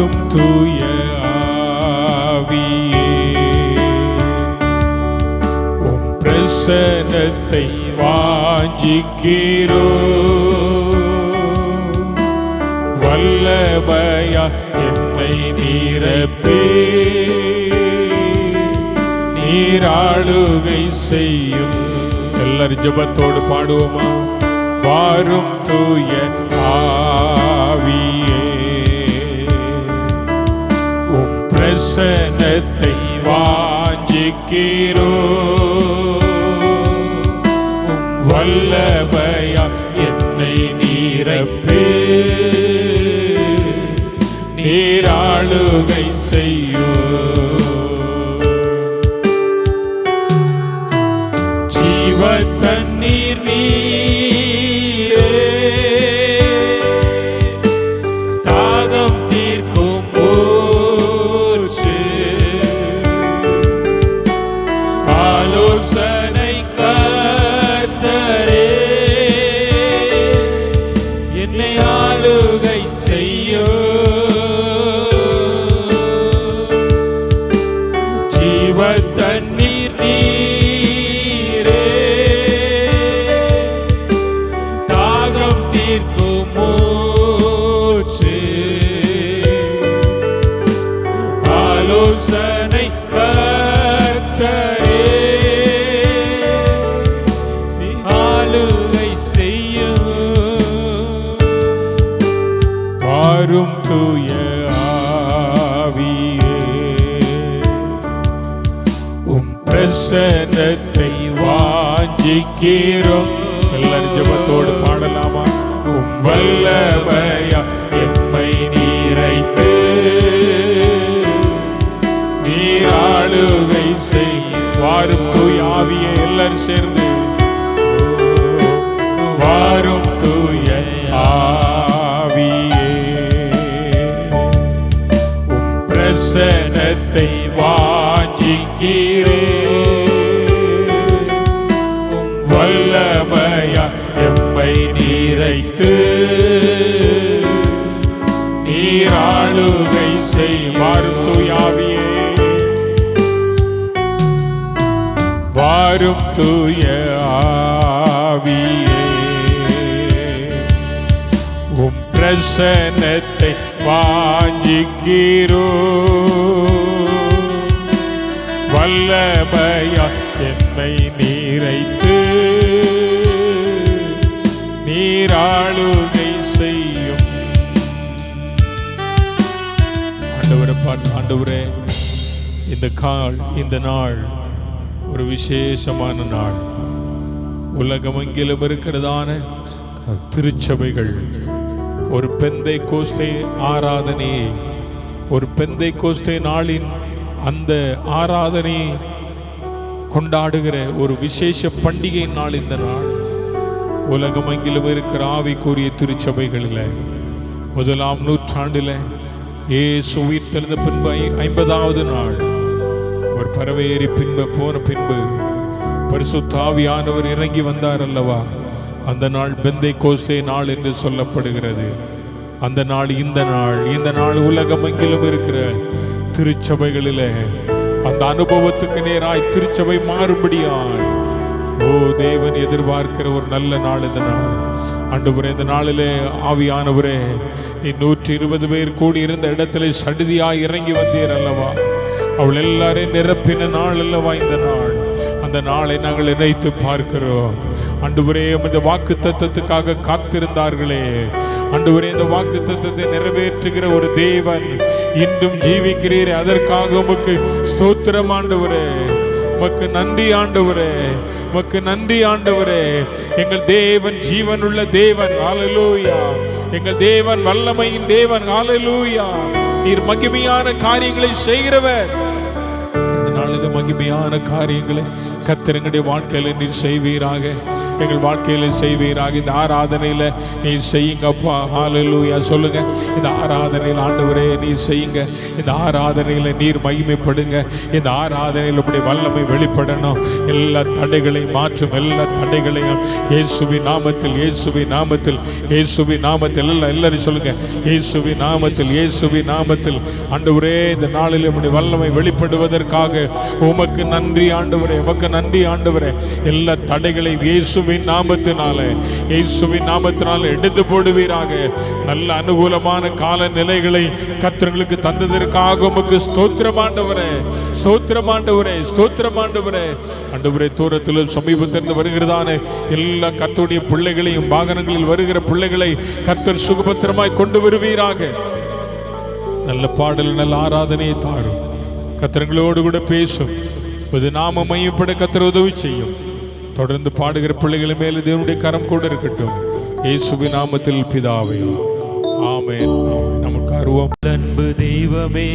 வாரும் தூய ஆவியே, உம் பிரசன்னத்தை வாஞ்சிக்கிறோ. வல்லமையா என்னை நிரப்பே, நீராளுகை செய்யும். எல்லாரும் ஜெபத்தோடு பாடுவோமா? வாரும் தூய ஆவியே, உம் பிரசன்னத்தை வாஞ்சிக்கிறோ. வல்லமையா என்னை நிரப்பே, நீராளுகை செய்யோ. ஜீவ தண்ணீர் நீரே, தாகம் தீர்க்கும் ஊற்று. ஆலோசனை கர்த்தரே, என்னை ஆளுகை செய்யோ. ஜீவ தண்ணீர் நீரே, தாகம் தீர்க்கும் ஊற்று. ஆலோசனை கர்த்தரே, ஆளுகை செய்யும். வாரும் தூய ஆவியே, உம் பிரசன்னத்தை வாஞ்சிக்கிறோம். எல்லாரும் ஜெபத்தோடு பாடலாமா? உம் வல்லமையா எம்மை நீரைத்து, நீராளுகை செய்யும். வாரும் தூய ஆவியே, எல்லாரும் சேர்ந்து வாரும் தூய ஆவியே, உம் பிரசன்னத்தை வாஞ்சிக்கிறே. வல்லமையா எம்மை நீரைத்து, நீராளுகை செய். வாரும் தூய ஆவியே, வாரும் தூய ஆவியே, உம் பிரசன்னத்தை வாஞ்சிக்கிறோ. வல்லமையா என்னை நீரைத்து, நீராளுகை செய்யும். ஆண்டவரை பாட்டு. ஆண்டவரே, இந்த நாள் ஒரு விசேஷமான நாள். உலகமெங்கிலும் இருக்கிறதான திருச்சபைகள் ஒரு பெந்தைக்கோஸ்தே ஆராதனையை, ஒரு பெந்தைக்கோஸ்தே நாளின் அந்த ஆராதனையை கொண்டாடுகிற ஒரு விசேஷ பண்டிகை நாள் இந்த நாள். உலகமெங்கிலும் இருக்கிற ஆவிக்குரிய திருச்சபைகளில் 1ஆம் நூற்றாண்டில் இயேசு உயிர்த்தெழுந்த பின்பு 50வது நாள் ஒரு பறவையேறி போன பின்பு பரிசுத்த ஆவியானவர் இறங்கி வந்தார் அல்லவா? அந்த நாள் பெந்தைக்கோஸ்தே நாள் என்று சொல்லப்படுகிறது. அந்த நாள் இந்த நாள் உலகமெங்கிலும் இருக்கிற திருச்சபைகளில் அந்த அனுபவத்துக்கு நேராய் திருச்சபை மாறுபடியாய் தேவன் எதிர்பார்க்கிற ஒரு நல்ல நாள் இந்த நாள். ஆண்டவரே, இந்த நாளிலே ஆவியானவரே, நீ 120 பேர் கூடி இருந்த இடத்துல சடுதியாய் இறங்கி வந்தீர் அல்லவா? அவள் எல்லாரையும் நிரப்பின நாள் அல்லவா இந்த நாள்? அந்த நாளை நாங்கள் நினைத்து பார்க்கிறோம். ஆண்டவரே, இந்த வாக்கு தத்தத்துக்காக காத்திருந்தார்களே, ஆண்டவரே, இந்த வாக்கு தத்தத்தை நிறைவேற்றுகிற ஒரு தேவன் இன்றும் ஜீவிக்கிறீர். அதற்காக உமக்கு ஸ்தோத்திரம் ஆண்டவரே. உமக்கு நன்றி ஆண்டவரே, உமக்கு நன்றி ஆண்டவரே. எங்கள் தேவன் ஜீவனுள்ள தேவன், ஹல்லேலூயா. எங்கள் தேவன் வல்லமையின் தேவன், ஹல்லேலூயா. நீர் மகிமையான காரியங்களை செய்கிறவர். இந்த நாளில் மகிமையான காரியங்களை கர்த்தர் எங்களுடைய வாழ்க்கையில் நீர் செய்வீராக. எங்கள் வாழ்க்கையில் செய்வீராக. இந்த ஆராதனையில் நீர் செய்யுங்கப்பா. ஹல்லேலூயா சொல்லுங்க. இந்த ஆராதனையில் ஆண்டவரே நீர் செய்யுங்க. இந்த ஆராதனையில் நீர் மகிமைப்படுங்க. இந்த ஆராதனையில் இப்படி வல்லமை வெளிப்படணும். எல்லா தடைகளையும் மாற்றும். எல்லா தடைகளையும் இயேசுவின் நாமத்தில், இயேசுவின் நாமத்தில், இயேசுவின் நாமத்தில் எல்லாரும் சொல்லுங்க. இயேசுவின் நாமத்தில், இயேசுவின் நாமத்தில் ஆண்டவரே இந்த நாளில் இப்படி வல்லமை வெளிப்படுவதற்காக உமக்கு நன்றி ஆண்டவரே, உமக்கு நன்றி ஆண்டவரே. எல்லா தடைகளையும் இயேசுவின் நாமத்தினாலே, இயேசுவின் நாமத்தினாலே எடுத்து போடுவீராக. நல்ல அனுகூலமான காலநிலைகளை கர்த்தர்களுக்கு தந்ததற்காக உமக்கு ஸ்தோத்திரம் ஆண்டவரே, ஸ்தோத்திரம் ஆண்டவரே, ஸ்தோத்திரம் ஆண்டவரே. ஆண்டவரே தூரத்திலும் சமீபத்திலிருந்து வருகிறதான எல்லா கர்த்தருடைய பிள்ளைகளையும், வாகனங்களில் வருகிற பிள்ளைகளை கர்த்தர் சுகபத்திரமாய் கொண்டு வருவீராக. நல்ல பாடல், நல்ல ஆராதனையை தாரும். கர்த்தர்களோடு கூட பேசும். இது நாம மையப்பட கர்த்தர் உதவி செய்யும். தொடர்ந்து பாடுகிற பிள்ளைகள் மேல் தேவனுடைய கரம் கூட இருக்கட்டும். இயேசுவின் நாமத்தில் பிதாவே, ஆமென். நமக்கு அருவம். அன்பு தெய்வமே,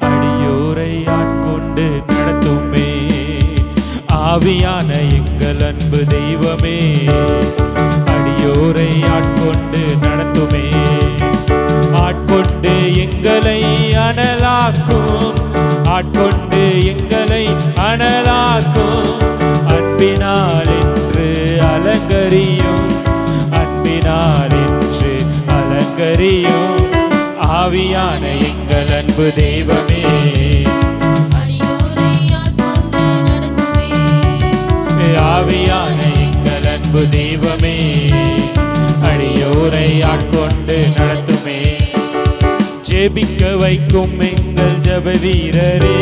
அடியோரை ஆட்கொண்டு நடத்துமே. ஆவியான எங்கள் அன்பு தெய்வமே, அடியோரை ஆட்கொண்டு நடத்துமே. ஆட்கொண்டு எங்களை அனலாக்கும், ஆட்கொண்டு எங்களை அனலாக்கும். அன்பினால் என்று அலங்கரியும், அன்பினால் என்று அலங்கரியும். ஆவியான எங்கள் அன்பு தெய்வமே, ஆவியான எங்கள் அன்பு தெய்வமே, அடியோரை ஆட்கொண்டு நடத்துமே. ஜெபிக்க வைக்கும் எங்கள் ஜெப வீரரே,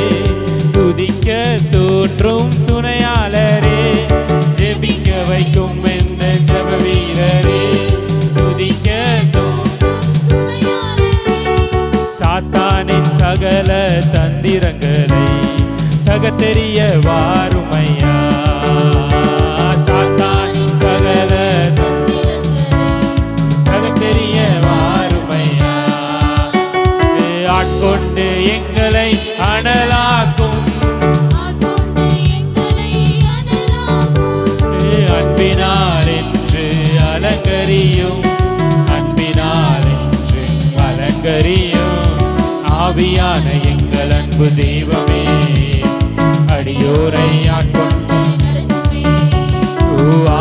துதிக்க தோற்றும் துணையாளரே. ஜெபிக்க வைக்கும் எங்கள் ஜெப வீரரே, துதிக்க தோற்றும் துணையாளரே. சாத்தானின் சகல தந்திரங்களை தகத்தெறிய வாருமையா. சாத்தானின் சகல தந்திரங்களை தகத்தெறிய வாருமையா. ஆட்கொண்டு எங்களை அனலாக்கும், அன்பினால் என்று அலங்கரியும், அன்பினால் என்று அலங்கரியும். ஆவியான எங்கள் அன்பு தெய்வமே, அடியோரை ஆட்கொண்டு நடத்துமே.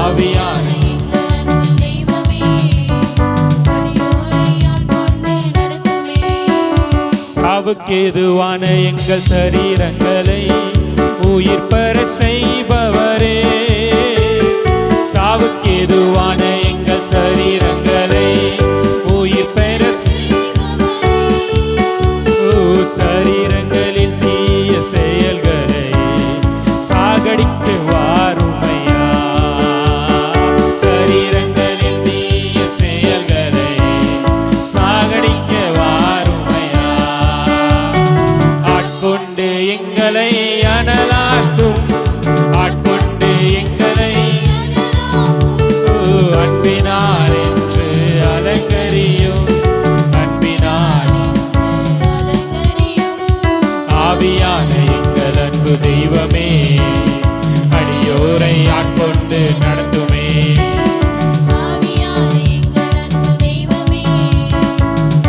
ஆவியான எங்கள் அன்பு தெய்வமே, அடியோரை ஆட்கொண்டு நடத்துமே. சாவுக்கேதுவான எங்கள் சரீரங்களை உயிர் பெற செய்பவரே. சாவுக்கேதுவான எங்கள் சரீரங்களை உயிர் பெற சரீரங்களில் தீய செயல்களை சாகடிக்க வாருமையா. சரீரங்களில் தீய செயல்களை சாகடிக்க வாருமையா. ஆட்கொண்டு எங்களை அனலாக்கும், ஆட்கொண்டு எங்களை அன்பினால் என்று அலங்கரியும், அன்பினால் ஆவியான எங்கள் அன்பு தெய்வமே, அடியோரை ஆட்கொண்டு நடத்துமே. ஆவியான எங்கள் அன்பு தெய்வமே,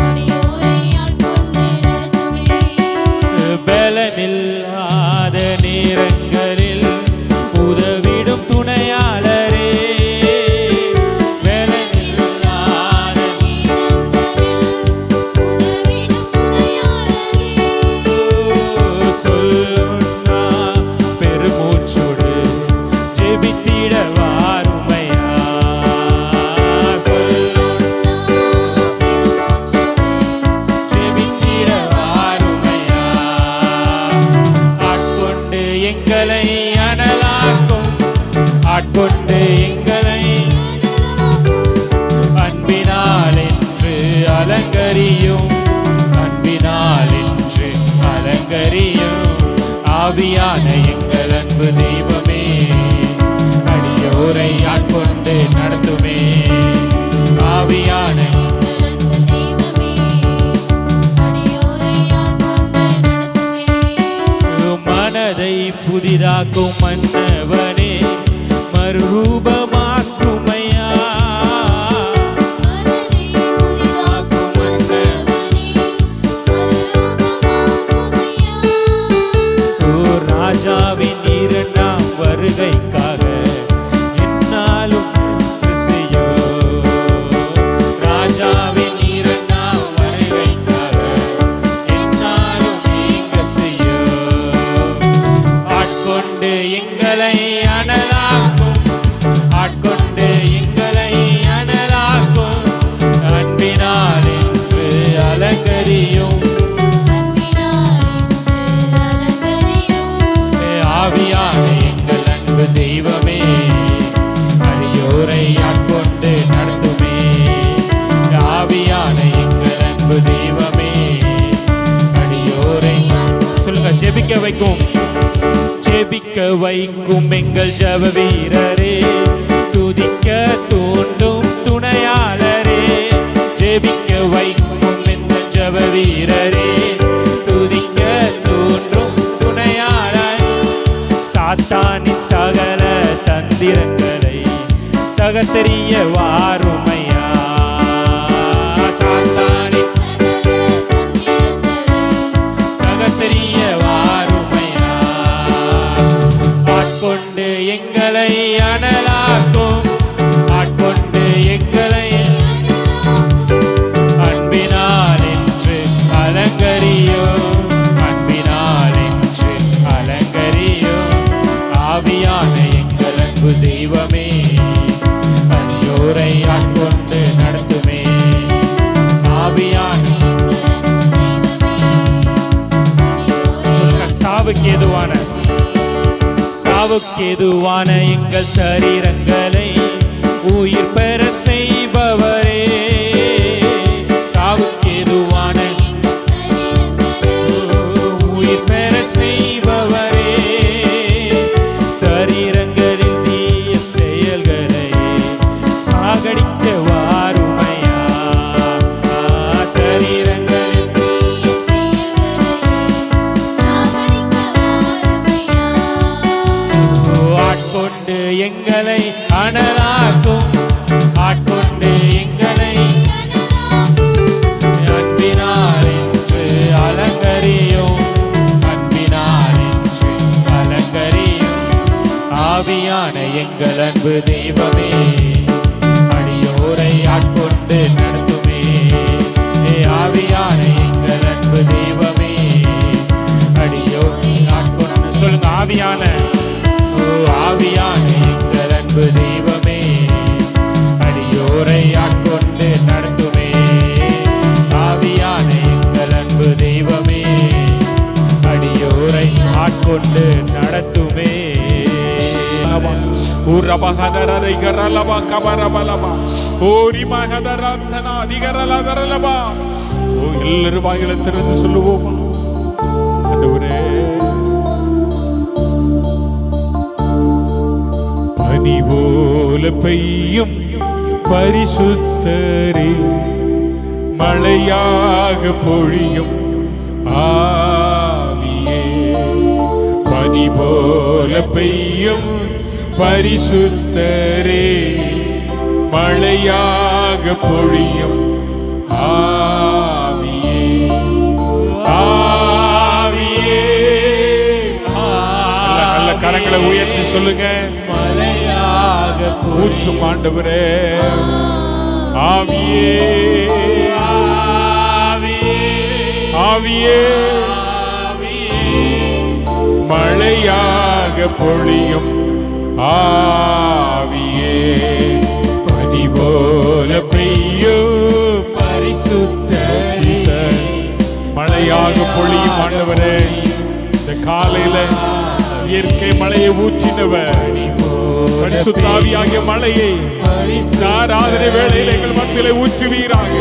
அடியோரை ஆட்கொண்டு நடத்துமே. பலனில்லாத நேரங்களில் உதவிடும் துணையாளரே. பலனில்லாத நேரங்களில் உதவிடும் துணையாளரே. சொல்லுன்னா பெருமூச்சோடு ஜெபித்திட வாருமையா. சொல்லுன்னா பெருமூச்சோடு ஜெபித்திட வாருமையா. ஆட்கொண்டு எங்களை அனலாக்கும், ஆட்கொண்டு எங்களை அன்பினால் என்று அலங்கரியும், அன்பினால் என்று அலங்கரியும். ஆவியான எங்கள் அன்பு தெய்வமே, அடியோரை ஆட்கொண்டு நடத்துமே. ஆவியான எங்கள் அன்பு தெய்வமே, அடியோரை ஆட்கொண்டு நடத்துமே. மனதை புதிதாக்கும் மன்னவனே, மறு ஜெபிக்க வைக்கும், ஜெபிக்க வைக்கும் எங்கள் ஜெப வீரரே, துதிக்க தூண்டும் துணையாளரே. ஜெபிக்க வைக்கும் எங்கள் ஜெப வீரரே, துதிக்க தூண்டும் துணையாளர். சாத்தானின் சகல தந்திரங்களை தகர்த்தெறிய வாருமையா. சாத்தானின் தகர்த்தெறிய வாருமையா. ஆட்கொண்டு எங்களை அனலாக்கும், ஆட்கொண்டு எங்களை அன்பினால் என்று அலங்கரியும், அன்பினால் என்று அலங்கரியும். ஆவியான எங்கள் அன்பு தெய்வமே, அடியோரை ஆட்கொண்டு நடத்துமே. ஆவியான சாவுக்கேதுவான எங்கள் சரீரங்களை உயிர் பெற செய்பவரே. சாவுக்கேதுவான உயிர் பெற செய்பவரே. சரீரங்களில் தீய செயல்களை சாகடிக்க வாருமையா. சரீரங்களில் ஆட்கொண்டு எங்களை அனலாக்கும், ஆட்கொண்டு எங்களை அன்பினால் என்று அலங்கரியும், அன்பினால் என்று அலங்கரியும். ஆவியான எங்கள் அன்பு தெய்வமே, அடியோரை ஆட்கொண்டு நடத்துமே. ஆவியான எங்கள் அன்பு தெய்வமே, அடியோரை ஆட்கொண்டு. சொல்லுங்க, ஆவியான, ஆவியான எங்கள் அன்பு தெய்வமே, அடியோரை ஆட்கொண்டு நடத்துமே. ஆவியான எங்கள் அன்பு தெய்வமே, அடியோரை ஆட்கொண்டு நடத்துமே. எல்லாரும் வாயில திறந்து சொல்லுவோம், ஆண்டவரே பனி போல பெய்யும் பரிசுத்தரே, மழையாக பொழியும் ஆவியே. பனி போல பெய்யும் பரிசுத்தரே, மழையாக பொழியும் ஆவியே. ஆவியே, நல்ல கரங்களை உயர்த்தி சொல்லுங்க. ஊற்றும் ஆண்டவரே, ஆவியே, ஆவியே, மழையாக பொழியும் ஆவியே. பனி போல பெய்யும் பரிசுத்தரே, மழையாக பொழியும் ஆண்டவரே. இந்த காலையில இயற்கை மழையை ஊற்றினவர், பரிசுத்த ஆவியாகிய மழையை ஆராதனை வேளையில் எங்கள் மத்தியிலே ஊற்றுவீராக.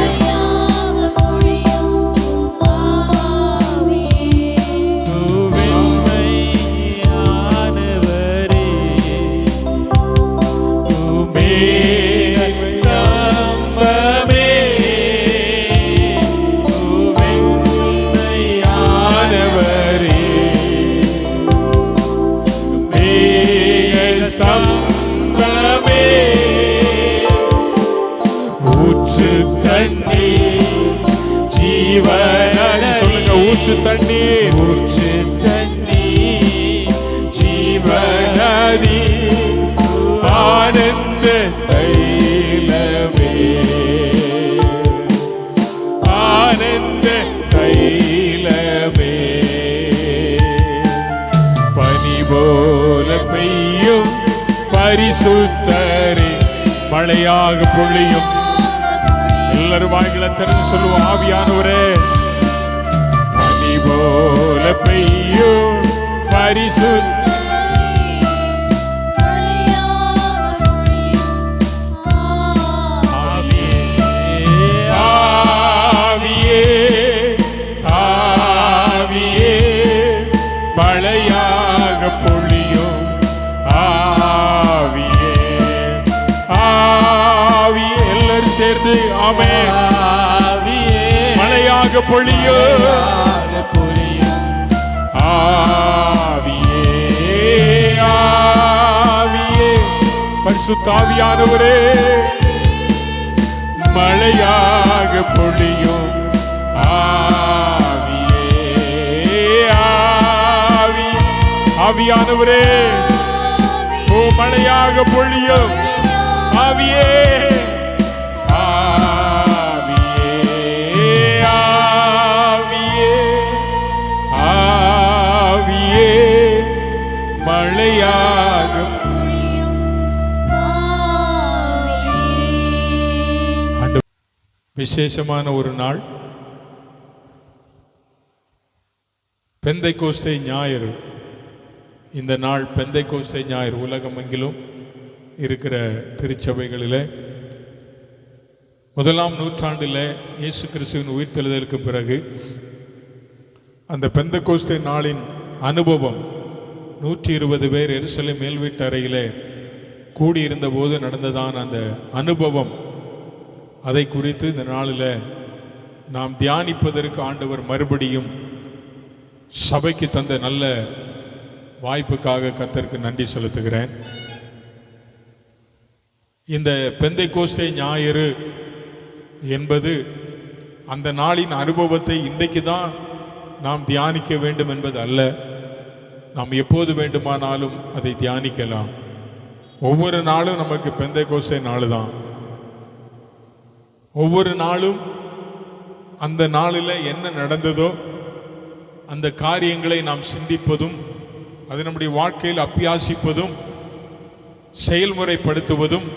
ஊற்று தண்ணீர், ஊற்று தண்ணீர், ஜீவநதி, ஆனந்த தைலமே, ஆனந்த தைலமே. பனி போல பெய்யும் பரிசுத்தரே, மழையாக பொழியும். எல்லாரும் வாய்களை திறந்து சொல்லுவோம், ஆவியானவரே போல பெய்யும் பரிசுத்த ஆவியே, ஆவியே, ஆமென். ஆவியே மழையாக பொழியும் ஆவியே ஆவியே பரிசுத்த ஆவியானவரே மழையாக பொழியும் ஆவியே ஆவி ஆவியானவரே ஓ மழையாக பொழியும் ஆவியே ஆவியே ஆவியே ஆவியே மழையாக விசேஷமான ஒரு நாள் பெந்தைக்கோஸ்தே ஞாயிறு. இந்த நாள் பெந்தைக்கோஸ்தே ஞாயிறு. உலகமெங்கிலும் இருக்கிற திருச்சபைகளில் 1ஆம் நூற்றாண்டில் இயேசு கிறிஸ்துவின் உயிர்த்தெழுதலுக்கு பிறகு அந்த பெந்தைக்கோஸ்தே நாளின் அனுபவம் 120 பேர் எருசலேம் மேல்வீட்டு அறையிலே கூடியிருந்த போது நடந்ததான அந்த அனுபவம், அதை குறித்து இந்த நாளில் நாம் தியானிப்பதற்கு ஆண்டவர் மறுபடியும் சபைக்கு தந்த நல்ல வாய்ப்புக்காக கர்த்தருக்கு நன்றி செலுத்துகிறேன். இந்த பெந்தைக்கோஸ்தே ஞாயிறு என்பது அந்த நாளின் அனுபவத்தை இன்றைக்கு தான் நாம் தியானிக்க வேண்டும் என்பது அல்ல. நாம் எப்போது வேண்டுமானாலும் அதை தியானிக்கலாம். ஒவ்வொரு நாளும் நமக்கு பெந்தைக்கோஸ்தே நாள் தான். ஒவ்வொரு நாளும் அந்த நாளில் என்ன நடந்ததோ அந்த காரியங்களை நாம் சிந்திப்பதும் அதை நம்முடைய வாழ்க்கையில் அபியாசிப்பதும் செயல்முறைப்படுத்துவதும்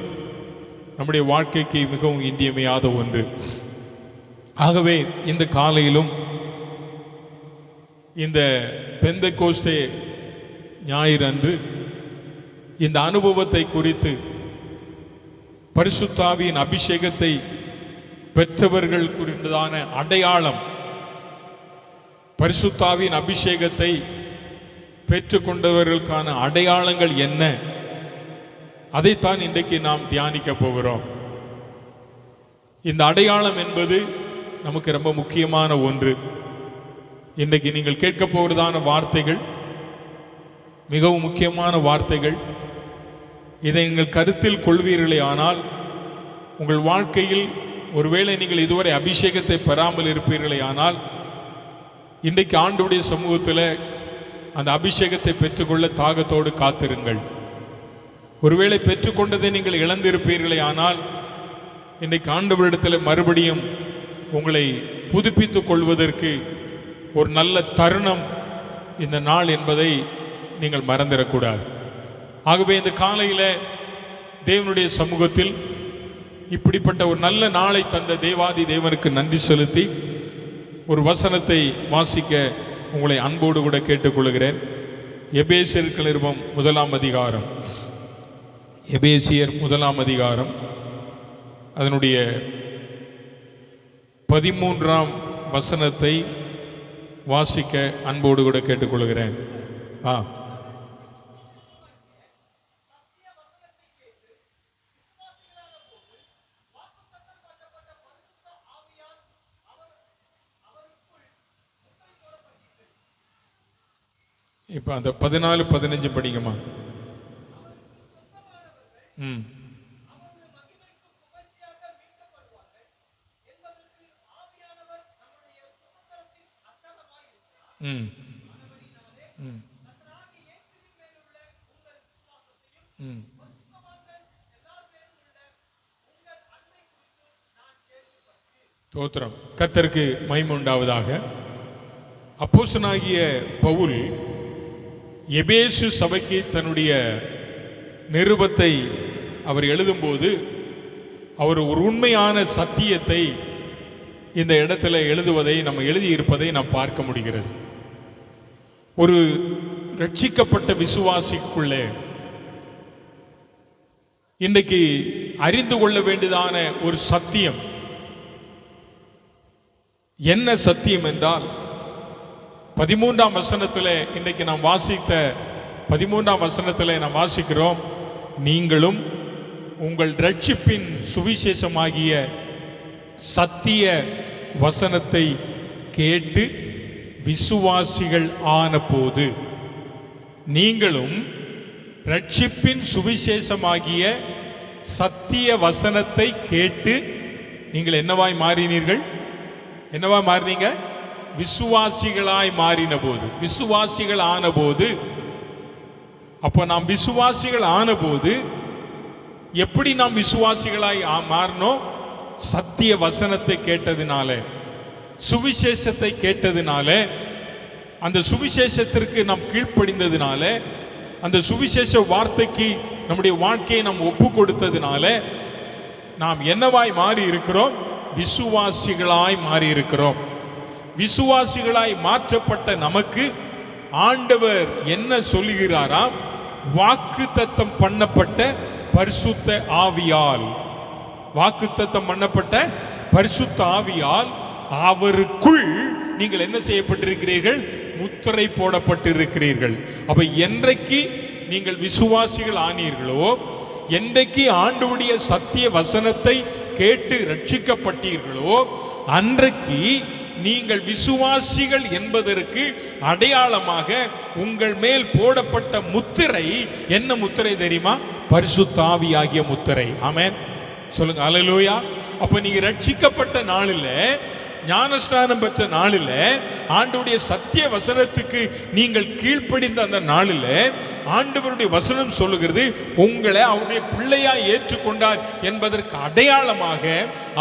நம்முடைய வாழ்க்கைக்கு மிகவும் இன்றியமையாத ஒன்று. ஆகவே இந்த காலையிலும் இந்த பெந்தைக்கோஸ்தே ஞாயிறு அன்று இந்த அனுபவத்தை குறித்து பரிசுத்த ஆவியின் அபிஷேகத்தை பெற்றவர்கள் குறித்ததான அடையாளம், பரிசுத்த ஆவியின் அபிஷேகத்தை பெற்றுக்கொண்டவர்களுக்கான அடையாளங்கள் என்ன, அதைத்தான் இன்றைக்கு நாம் தியானிக்க போகிறோம். இந்த அடையாளம் என்பது நமக்கு ரொம்ப முக்கியமான ஒன்று. இன்றைக்கு நீங்கள் கேட்க போகிறதான வார்த்தைகள் மிகவும் முக்கியமான வார்த்தைகள். இதை நீங்கள் கருத்தில் கொள்வீர்களே ஆனால் உங்கள் வாழ்க்கையில் ஒருவேளை நீங்கள் இதுவரை அபிஷேகத்தை பெறாமல் இருப்பீர்களே ஆனால் இன்றைக்கு ஆண்டவருடைய சமூகத்தில் அந்த அபிஷேகத்தை பெற்றுக்கொள்ள தாகத்தோடு காத்திருங்கள். ஒருவேளை பெற்றுக்கொண்டதை நீங்கள் இழந்திருப்பீர்களே ஆனால் இன்றைக்கு ஆண்டவரிடத்தில் மறுபடியும் உங்களை புதுப்பித்துக் கொள்வதற்கு ஒரு நல்ல தருணம் இந்த நாள் என்பதை நீங்கள் மறந்துடக்கூடாது. ஆகவே இந்த காலையில் தேவனுடைய சமூகத்தில் இப்படிப்பட்ட ஒரு நல்ல நாளை தந்த தேவாதி தேவனுக்கு நன்றி செலுத்தி ஒரு வசனத்தை வாசிக்க உங்களை அன்போடு கூட கேட்டுக்கொள்கிறேன். எபேசியர் நிருபம் 1ஆம் அதிகாரம், எபேசியர் 1ஆம் அதிகாரம் அதனுடைய 13ஆம் வசனத்தை வாசிக்க அன்போடு கூட கேட்டுக்கொள்கிறேன். இப்போ அந்த 14-15 படிக்குமா? தோத்திரம். கர்த்தருக்கு மகிமை உண்டாவதாக. அப்போஸ்தலனாகிய பவுல் எபேசு சபைக்கு தன்னுடைய நிருபத்தை அவர் எழுதும்போது அவர் ஒரு உண்மையான சத்தியத்தை இந்த இடத்துல எழுதுவதை நம்ம எழுதியிருப்பதை நாம் பார்க்க முடிகிறது. ஒரு ரட்சிக்கப்பட்ட விசுவாசிக்குள்ளே இன்றைக்கு அறிந்து கொள்ள வேண்டியதான ஒரு சத்தியம் என்ன சத்தியம் என்றால் 13ஆம் வசனத்தில் இன்றைக்கு நாம் வாசித்த 13ஆம் வசனத்தில் நாம் வாசிக்கிறோம், நீங்களும் உங்கள் ரட்சிப்பின் சுவிசேஷமாகிய சத்திய வசனத்தை கேட்டு விசுவாசிகள் ஆனபோது நீங்களும் ரட்சிப்பின் சுவிசேஷமாகிய சத்திய வசனத்தை கேட்டு நீங்கள் என்னவாய் மாறினீர்கள்? என்னவாய் மாறினீங்க? விசுவாசிகளாய் மாறின போது, விசுவாசிகள் ஆனபோது. அப்போ நாம் விசுவாசிகள் ஆனபோது எப்படி நாம் விசுவாசிகளாய் மாறினோம்? சத்திய வசனத்தை கேட்டதினால, சுவிசேஷத்தை கேட்டதினால, அந்த சுவிசேஷத்திற்கு நாம் கீழ்ப்படிந்ததினால, அந்த சுவிசேஷ வார்த்தைக்கு நம்முடைய வாழ்க்கையை நாம் ஒப்பு கொடுத்ததினால நாம் என்னவாய் மாறி இருக்கிறோம்? விசுவாசிகளாய் மாறி இருக்கிறோம். விசுவாசிகளாய் மாற்றப்பட்ட நமக்கு ஆண்டவர் என்ன சொல்லுகிறாராம்? வாக்குத்தத்தம் பண்ணப்பட்ட பரிசுத்த ஆவியால், வாக்குத்தத்தம் பண்ணப்பட்ட பரிசுத்த ஆவியால் அவருக்குள் நீங்கள் என்ன செய்யப்பட்டிருக்கிறீர்கள்? முத்திரை போடப்பட்டிருக்கிறீர்கள். அப்ப என்றைக்கு நீங்கள் விசுவாசிகள் ஆனீர்களோ, என்றைக்கு ஆண்டவருடைய சத்திய வசனத்தை கேட்டு ரட்சிக்கப்பட்டீர்களோ, அன்றைக்கு நீங்கள் விசுவாசிகள் என்பதற்கு அடையாளமாக உங்கள் மேல் போடப்பட்ட முத்திரை என்ன முத்திரை தெரியுமா? பரிசுத்த ஆவியாகிய முத்திரை. ஆமென் சொல்லுங்க, அல்லேலூயா. அப்ப நீங்க ரட்சிக்கப்பட்ட நாளில், ஞானஸ்நானம் பெற்ற நாளில், ஆண்டவருடைய சத்திய வசனத்துக்கு நீங்கள் கீழ்ப்படிந்த அந்த நாளில் ஆண்டவருடைய வசனம் சொல்லுகிறது, உங்களை அவருடைய பிள்ளையாய் ஏற்றுக்கொண்டார் என்பதற்கு அடையாளமாக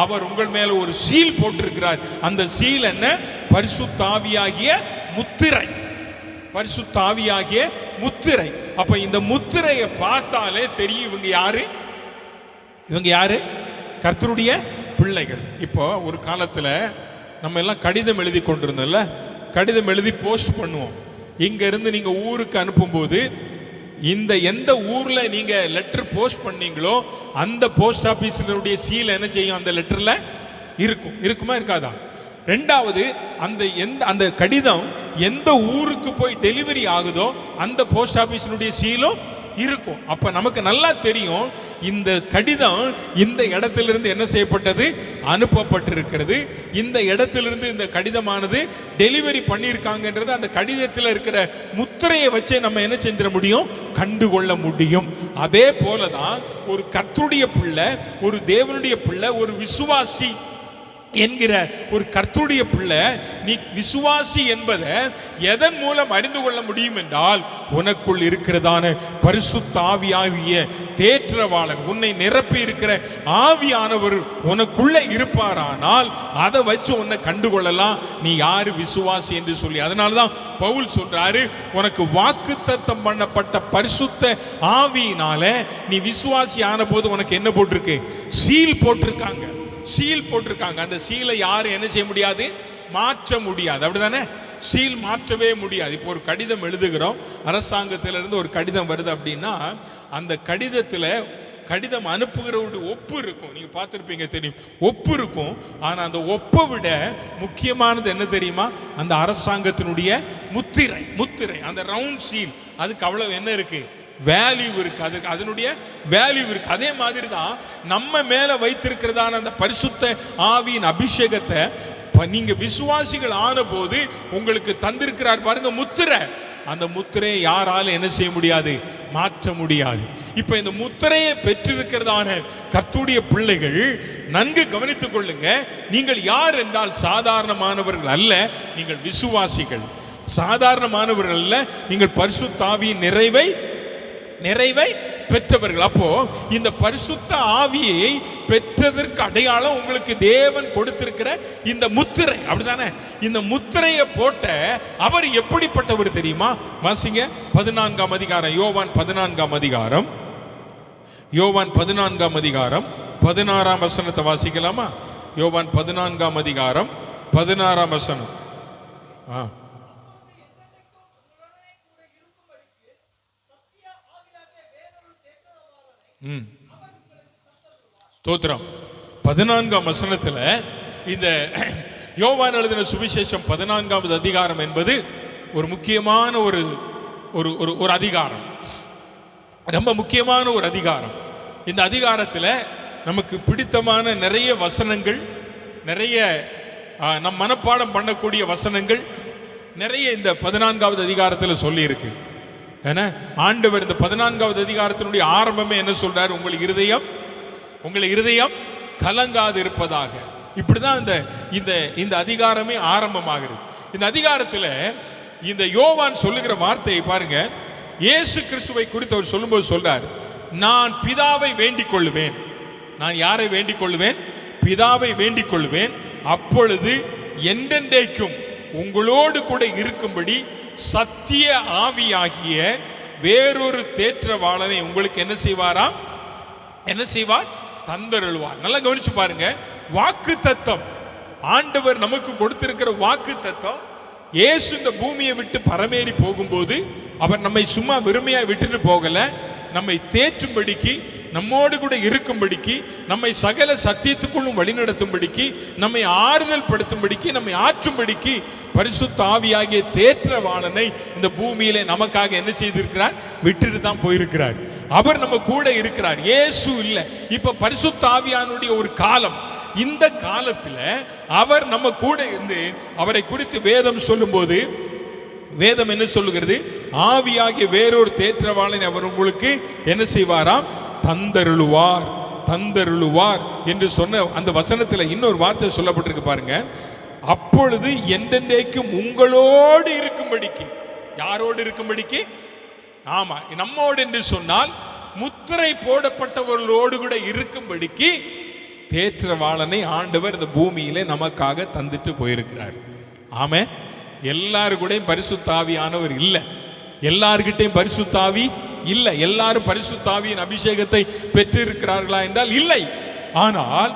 அவர் உங்கள் மேல ஒரு சீல் போட்டிருக்கிறார். அந்த சீல் என்ன? பரிசுத்த ஆவியாகிய முத்திரை. பரிசுத்த ஆவியாகிய முத்திரை. அப்ப இந்த முத்திரையை பார்த்தாலே தெரியும் இவங்க யாரு? இவங்க யாரு? கர்த்தருடைய பிள்ளைகள். இப்போ ஒரு காலத்தில் நம்ம எல்லாம் கடிதம் எழுதி கொண்டிருந்தோம்ல, கடிதம் எழுதி போஸ்ட் பண்ணுவோம். இங்க இருந்து நீங்க ஊருக்கு அனுப்பும்போது இந்த எந்த ஊர்ல நீங்க லெட்டர் போஸ்ட் பண்ணீங்களோ அந்த போஸ்ட் ஆபீஸினுடைய சீல் என்ன செய்யும்? அந்த லெட்டர்ல இருக்கும். இருக்குமா இருக்காதா? ரெண்டாவது, அந்த கடிதம் எந்த ஊருக்கு போய் டெலிவரி ஆகுதோ அந்த போஸ்ட் ஆபீஸினுடைய சீலும் இருக்கும். அப்ப நமக்கு நல்லா தெரியும் இந்த கடிதம் இந்த இடத்திலிருந்து என்ன செய்யப்பட்டது? அனுப்பப்பட்டிருக்கிறது. இந்த இடத்திலிருந்து இந்த கடிதமானது டெலிவரி பண்ணியிருக்காங்கன்றது அந்த கடிதத்தில் இருக்கிற முத்திரையை வச்சே நம்ம என்ன செஞ்சிட முடியும்? கண்டுகொள்ள முடியும். அதே போலதான் ஒரு கர்த்தருடைய பிள்ளை, ஒரு தேவனுடைய பிள்ளை, ஒரு விசுவாசி என்கிற ஒரு கர்த்தருடைய பிள்ளை, நீ விசுவாசி என்பதை எதன் மூலம் அறிந்து கொள்ள முடியும் என்றால், உனக்குள் இருக்கிறதான பரிசுத்த ஆவியாகிய தேற்றவாளன், உன்னை நிரப்பி இருக்கிற ஆவியானவர் உனக்குள்ள இருப்பாரானால் அதை வச்சு உன்னை கண்டுகொள்ளலாம் நீ யாரு விசுவாசி என்று சொல்லி. அதனாலதான் பவுல் சொல்றாரு, உனக்கு வாக்குத்தத்தம் பண்ணப்பட்ட பரிசுத்த ஆவியினால நீ விசுவாசி ஆன போது உனக்கு என்ன போட்டிருக்கு? சீல் போட்டிருக்காங்க. சீல் போட்டிருக்காங்க. அந்த சீலை யாரும் என்ன செய்ய முடியாது? மாற்ற முடியாது. அப்படிதானே? சீல் மாற்றவே முடியாது. இப்போ ஒரு கடிதம் எழுதுகிறோம், அரசாங்கத்திலிருந்து ஒரு கடிதம் வருது அப்படின்னா அந்த கடிதத்தில் கடிதம் அனுப்புகிறவருடைய ஒப்பு இருக்கும். நீங்க பார்த்துருப்பீங்க, தெரியும், ஒப்பு இருக்கும். ஆனா அந்த ஒப்பை விட முக்கியமானது என்ன தெரியுமா? அந்த அரசாங்கத்தினுடைய முத்திரை. முத்திரை, அந்த ரவுண்ட் சீல், அதுக்கு அவ்வளவு என்ன இருக்கு? வேல்யூ இருக்கு. அதுக்கு அதனுடைய வேல்யூ இருக்கு. அதே மாதிரி தான் நம்ம மேல வைத்திருக்கிறதான அந்த பரிசுத்த ஆவியின் அபிஷேகத்தை நீங்க விசுவாசிகள் ஆன போது உங்களுக்கு தந்திருக்கிறார் பாருங்க, முத்திரை. அந்த முத்திரையை யாராலும் என்ன செய்ய முடியாது? மாற்ற முடியாது. இப்ப இந்த முத்திரையை பெற்றிருக்கிறதான கர்த்தருடைய பிள்ளைகள் நன்கு கவனித்துக் கொள்ளுங்க. நீங்கள் யார் என்றால் சாதாரணமானவர்கள் அல்ல, நீங்கள் விசுவாசிகள். சாதாரணமானவர்கள் அல்ல, நீங்கள் பரிசுத்த ஆவியின் நிறைவை பெற்றவர்கள். அப்போ இந்த பரிசுத்த ஆவியை பெற்றதற்கு அடையாளம் உங்களுக்கு தேவன் கொடுத்திருக்கிற இந்த முத்திரை. அப்படிதானே? இந்த முத்திரையை போட்ட அவர் எப்படிப்பட்டவர் தெரியுமா? வாசிங்க 14ஆம் அதிகாரம், யோவான் 14ஆம் அதிகாரம், யோவான் 14ஆம் அதிகாரம் 16ஆம் வசனத்தை வாசிக்கலாமா? யோவான் 14ஆம் அதிகாரம் 16ஆம் வசனம். ஸ்தோத்திரம். 14ஆம் வசனத்துல இந்த யோவான் எழுதின சுவிசேஷம் 14ஆவது அதிகாரம் என்பது ஒரு முக்கியமான ஒரு அதிகாரம். ரொம்ப முக்கியமான ஒரு அதிகாரம். இந்த அதிகாரத்தில் நமக்கு பிடித்தமான நிறைய வசனங்கள் நிறைய நம் மனப்பாடம் பண்ணக்கூடிய வசனங்கள் நிறைய இந்த 14வது அதிகாரத்தில் சொல்லி இருக்கு. ஏன்னா ஆண்டவர் இந்த 14வது அதிகாரத்தினுடைய ஆரம்பமே என்ன சொல்றாரு? உங்கள் இருதயம் கலங்காது இருப்பதாக. இப்படிதான் இந்த அதிகாரமே ஆரம்பமாகிறது. இந்த அதிகாரத்தில் இந்த யோவான் சொல்லுகிற வார்த்தையை பாருங்க. இயேசு கிறிஸ்துவை குறித்து அவர் சொல்லும்போது சொல்றார், நான் பிதாவை வேண்டிக் கொள்ளுவேன். நான் யாரை வேண்டிக் கொள்ளுவேன்? பிதாவை வேண்டிக் கொள்ளுவேன். அப்பொழுது என்றென்றைக்கும் உங்களோடு கூட இருக்கும்படி சத்திய ஆவியாகிய வேறொரு தேற்றவாளனை உங்களுக்கு என்ன செய்வாராம்? என்ன செய்வார்? தந்தருள்வார். நல்லா கவனிச்சு பாருங்க. வாக்கு தத்தம், ஆண்டவர் நமக்கு கொடுத்திருக்கிற வாக்கு தத்தம், இயேசு இந்த பூமியை விட்டு பரமேறி போகும்போது அவர் நம்மை சும்மா வெறுமையா விட்டுட்டு போகல, நம்மை தேற்றும்படிக்கு, நம்மோடு கூட இருக்கும்படிக்கு, நம்மை சகல சத்தியத்துக்குள்ளும் வழிநடத்தும்படிக்கு, நம்மை ஆறுதல் படுத்தும்படிக்கு, நம்மை ஆற்றும்படிக்கு பரிசுத்த ஆவியாகிய தேற்றவாளனை இந்த பூமியிலே நமக்காக என்ன செய்திருக்கிறார்? விட்டுட்டு தான் போயிருக்கிறார். அவர் நம்ம கூட இருக்கிறார். இயேசு இல்லை. இப்ப பரிசுத்த ஆவியானுடைய ஒரு காலம். இந்த காலத்துல அவர் நம்ம கூட இருந்து அவரை குறித்து வேதம் சொல்லும்போது வேதம் என்ன சொல்லுகிறது? ஆவியாகிய வேறொரு தேற்றவாளனை அவர் உங்களுக்கு என்ன செய்வாராம்? தந்தருளுவார். தந்தருளுவார் என்று சொன்ன அந்த வசனத்தில் இன்னொரு வார்த்தை சொல்லப்பட்டிருக்கு பாருங்க. அப்பொழுது என்றென்றைக்கும் உங்களோடு இருக்கும்படிக்கு. யாரோடு இருக்கும்படிக்கு? ஆமா, நம்மோடு என்று சொன்னால் முத்திரை போடப்பட்டவர்களோடு கூட இருக்கும்படிக்கு தேற்றவாளனை ஆண்டவர் இந்த பூமியிலே நமக்காக தந்துட்டு போயிருக்கிறார். ஆமே. எல்லாரு கூடயும் பரிசுத்த ஆவியானவர் இல்லை. எல்லார்கிட்டையும் பரிசுத்த ஆவி இல்லை. எல்லாரும் பரிசுத்த ஆவியின் அபிஷேகத்தை பெற்றிருக்கிறார்களா என்றால் இல்லை. ஆனால்